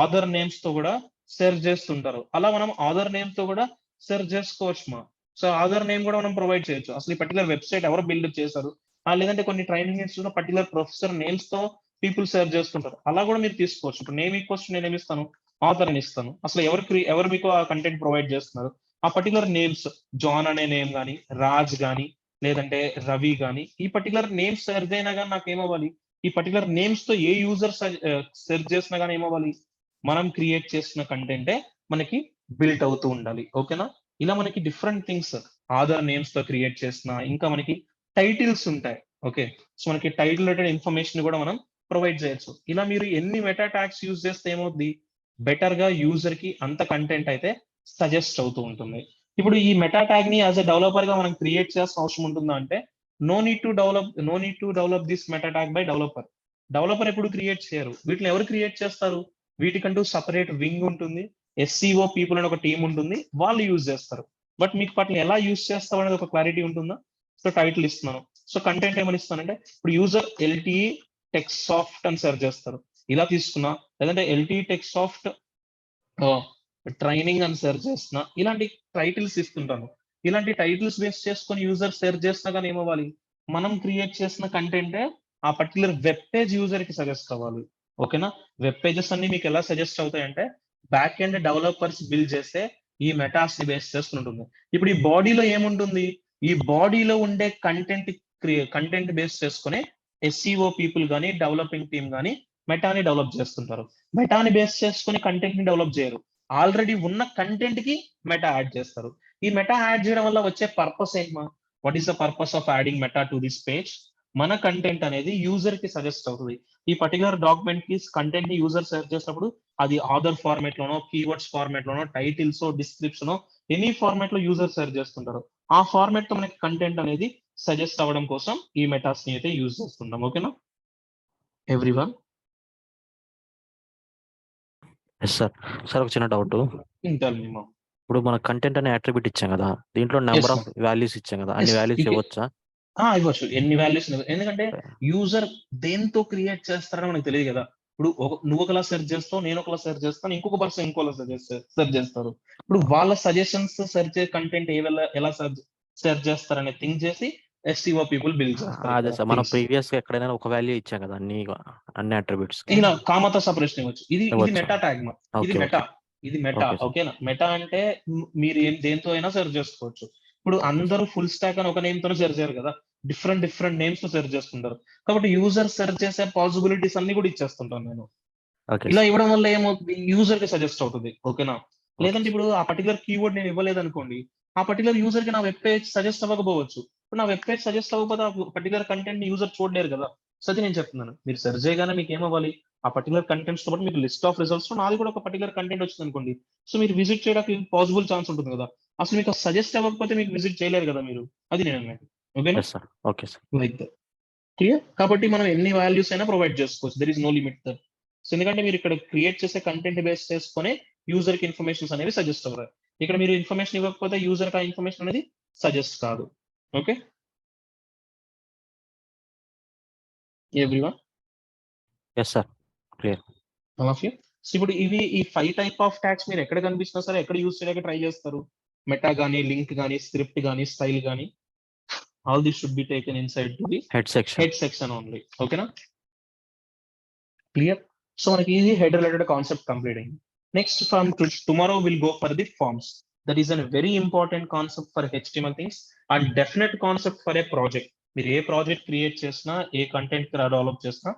ఆథర్ నేమ్స్ తో కూడా సెర్చ్ చేస్తుంటారు. అలా మనం ఆథర్ నేమ్ తో కూడా సెర్చ్ చేసుకోవచ్చు. సో ఆథర్ నేమ్ కూడా మనం ప్రొవైడ్ చేయొచ్చు. అసలు ఈ పర్టికులర్ వెబ్సైట్ ఎవరు బిల్డ్ చేశారు, లేదంటే కొన్ని training institute particular professor names తో పీపుల్ సెర్చ్ చేస్తుంటారు. అలా కూడా మీరు తీసుకోవచ్చు. ఇప్పుడు నేమ్ ఈక్వల్స్ నేను ఏమి ఇస్తాను ఆథర్ అని ఇస్తాను. అసలు ఎవరు మీకు ఆ కంటెంట్ ప్రొవైడ్ చేస్తున్నారు, ఆ పర్టికులర్ నేమ్స్ జాన్ అనే నేమ్ గానీ, రాజ్ గానీ, లేదంటే రవి గానీ, ఈ పర్టికులర్ నేమ్స్ సెర్చ్ అయినా కానీ నాకు ఏమవ్వాలి ఈ పర్టికులర్ నేమ్స్ తో ఏ యూజర్ సెర్చ్ చేసినా కానీ ఏమవ్వాలి మనం క్రియేట్ చేసిన కంటెంటే మనకి బిల్ట్ అవుతూ ఉండాలి. ఓకేనా? ఇలా మనకి డిఫరెంట్ థింగ్స్ ఆధార్ నేమ్స్ తో క్రియేట్ చేసిన, ఇంకా మనకి టైటిల్స్ ఉంటాయి. ఓకే, సో మనకి టైటిల్ రిలేటెడ్ ఇన్ఫర్మేషన్ కూడా మనం ప్రొవైడ్ చేయొచ్చు. ఇలా మీరు ఎన్ని మెటా ట్యాగ్స్ యూజ్ చేస్తే ఏమవుతుంది బెటర్ గా యూజర్ కి అంత కంటెంట్ అయితే సజెస్ట్ అవుతూ ఉంటుంది. ఇప్పుడు ఈ మెటా ట్యాగ్ ని యాజ్ ఎ డెవలపర్ గా మనం క్రియేట్ చేయాల్సిన అవసరం ఉంటుందా అంటే no need to develop this meta tag by developer ఎప్పుడు క్రియేట్ చేయరు. వీటిని ఎవరు క్రియేట్ చేస్తారు? వీటికంటూ సపరేట్ వింగ్ ఉంటుంది, ఎస్సీఓ పీపుల్ అని ఒక టీం ఉంటుంది, వాళ్ళు యూజ్ చేస్తారు. బట్ మీకు వాటిని ఎలా యూజ్ చేస్తాం అనేది ఒక క్లారిటీ ఉంటుందా? సో టైటిల్ ఇస్తున్నాను, సో కంటెంట్ ఏమని ఇస్తానంటే ఇప్పుడు యూజర్ ఎల్టీఈ టెక్ సాఫ్ట్ అని సెర్చ్ చేస్తారు, ఇలా తీసుకున్నా, లేదంటే ఎల్టీఈ టెక్ సాఫ్ట్ ట్రైనింగ్ అని సెర్చ్ చేస్తున్నా, ఇలాంటి టైటిల్స్ ఇస్తుంటాను. ఇలాంటి టైటిల్స్ బేస్ చేసుకొని యూజర్ సెర్చ్ చేసినా కానీ ఏమవ్వాలి మనం క్రియేట్ చేసిన కంటెంటే ఆ పర్టికులర్ వెబ్ పేజ్ యూజర్ కి సజెస్ట్ అవ్వాలి. ఓకేనా? వెబ్ పేజెస్ అన్ని మీకు ఎలా సజెస్ట్ అవుతాయంటే బ్యాక్ ఎండ్ డెవలపర్స్ బిల్డ్ చేస్తే ఈ మెటాస్ ని బేస్ చేసుకుని ఉంటుంది. ఇప్పుడు ఈ బాడీలో ఏముంటుంది, ఈ బాడీలో ఉండే కంటెంట్ బేస్ చేసుకుని ఎస్సీఓ పీపుల్ కానీ డెవలపింగ్ టీమ్ కానీ మెటాని డెవలప్ చేస్తుంటారు. మెటాని బేస్ చేసుకుని కంటెంట్ ని డెవలప్ చేయరు, ఆల్రెడీ ఉన్న కంటెంట్ కి మెటా యాడ్ చేస్తారు. ఈ మెటా యాడ్ చేయడం వల్ల వచ్చే పర్పస్ ఏంటమ్మా? What is the purpose of adding meta to this page? మన కంటెంట్ అనేది యూజర్ కి సజెస్ట్ అవుతుంది. ఈ పర్టికులర్ డాక్యుమెంట్ కి కంటెంట్ ని యూజర్ సెర్చ్ చేసినప్పుడు అది ఆథర్ ఫార్మాట్ లోనో, కీవర్డ్స్ ఫార్మాట్ లోనో, టైటిల్స్, డిస్క్రిప్షన్, ఎనీ ఫార్మాట్ లో యూజర్ సెర్చ్ చేస్తుంటారు. ఆ ఫార్మాట్ తో మనకి కంటెంట్ అనేది సజెస్ట్ అవ్వడం కోసం ఈ మెటాస్ ని అయితే యూజ్ చేస్తుంటాం. ఓకేనా ఎవ్రీవన్? Yes sir. సార్ ఒక చిన్న డౌట్. ఇంటర్వ్యూ ఇప్పుడు మన కంటెంట్ అనే అట్రిబ్యూట్ ఇచ్చాం కదా, దీంట్లో నెంబర్ ఆఫ్ వాల్యూస్ ఇచ్చాం కదా, అన్ని Yes, వాల్యూస్ you can- ఇవ్వచ్చా? ఇవ్వచ్చు, ఎన్ని వాల్యూస్. ఎందుకంటే యూజర్ దేంతో క్రియేట్ చేస్తారని మనకు తెలియదు కదా. ఇప్పుడు నువ్వు ఒకలా సెర్చ్ చేస్తావు, నేను ఒకలా సెర్చ్ చేస్తాను, ఇంకొక పర్సన్ ఇంకోలా సెర్చ్ చేస్తారు. ఇప్పుడు వాళ్ళ సజెషన్స్ సెర్చ్ చేసే కంటెంట్ ఎలా సెర్చ్ చేస్తారనే థింక్ చేసి SEO పీపుల్ బిల్డ్ అదే సార్, మనం చేస్తారు. ప్రీవియస్ గా ఎక్కడైనా ఒక వాల్యూ ఇచ్చాం కదా అన్ని అట్రిబ్యూట్స్. ఇలా కామత సపరేషన్ ఇవ్వచ్చు. ఇది ఇవ్వచ్చా? Meta tag. ఇది ఓకే, మెటా, ఇది మెటా. Okay, sir. ఓకేనా? మెటా అంటే మీరు దేంతో అయినా సెర్చ్ చేసుకోవచ్చు. ఇప్పుడు అందరూ ఫుల్ స్టాక్ అని ఒక నేమ్ తో సెర్చ్ చేయరు కదా, డిఫరెంట్ నేమ్స్ తో సెర్చ్ చేస్తుంటారు. కాబట్టి యూజర్ సెర్చ్ చేసే పాసిబిలిటీస్ అన్ని కూడా ఇచ్చేస్తుంటాను నేను. ఓకే ఇలా సార్. ఇవ్వడం వల్ల ఏమవుతుంది, యూజర్ కి సజెస్ట్ అవుతుంది. ఓకేనా? లేదంటే ఇప్పుడు ఆ పర్టికులర్ కీవర్డ్ నేను ఇవ్వలేదు అనుకోండి, ఆ పర్టికులర్ యూజర్ కి నా వెబ్ పేజ్ సజెస్ట్ అవ్వకపోవచ్చు. ఇప్పుడు నా వెబ్ పేజ్ సజెస్ట్ అవ్వకపోతే ఆ పర్టికులర్ కంటెంట్ ని యూజర్ చూడలేరు కదా. సో అది నేను చెప్తున్నాను, మీరు సెర్చ్ చేయగానే మీకు ఏమవ్వాలి, ఆ పర్టికులర్ కంటెంట్స్ తో పాటు మీకు లిస్ట్ ఆఫ్ రిజల్ట్స్ నాది కూడా ఒక పర్టికులర్ కంటెంట్ వచ్చింది అనుకోండి, సో మీరు విజిట్ చేయడానికి పాసిబుల్ ఛాన్స్ ఉంటుంది కదా. అసలు మీకు సజెస్ట్ అవ్వకపోతే మీకు విజిట్ చేయలేరు కదా మీరు. అది నేను అన్నది. ఓకేనా? Yes sir. Okay sir. Like that. Clear? కాబట్టి మనం ఎన్ని వాల్యూస్ అయినా ప్రొవైడ్ చేసుకోవచ్చు. There is no limit that. So ఎందుకంటే మీరు ఇక్కడ క్రియేట్ చేసే కంటెంట్ బేస్ చేసుకునే యూజర్ కి ఇన్ఫర్మేషన్స్ అనేవి సజెస్ట్ అవ్వరు. ఇక్కడ మీరు ఇన్ఫర్మేషన్ ఇవ్వకపోతే యూజర్ కి ఆ ఇన్ఫర్మేషన్ అనేది సజెస్ట్ కాదు. Okay everyone? Yes sir. Clear. All of you. So ఇప్పుడు ఈ 5 టైప్ ఆఫ్ ట్యాగ్స్ మీరు ఎక్కడ కనిపించినా సరే ఎక్కడ యూజ్ చేయడానికి ట్రై చేస్తారు? మెటా గానీ, లింక్ గానీ, స్క్రిప్ట్ గానీ, స్టైల్ గానీ, all this should be taken inside to the head section. Head section only. ఓకేనా? క్లియర్? సో మనకి ఇది హెడ్ రిలేటెడ్ కాన్సెప్ట్ కంప్లీట్ అయింది. Next from tomorrow will go for the forms. That is an very important concept for HTML things and definite concept for a project. మీరు ఏ project create చేసినా, ఏ content develop చేసినా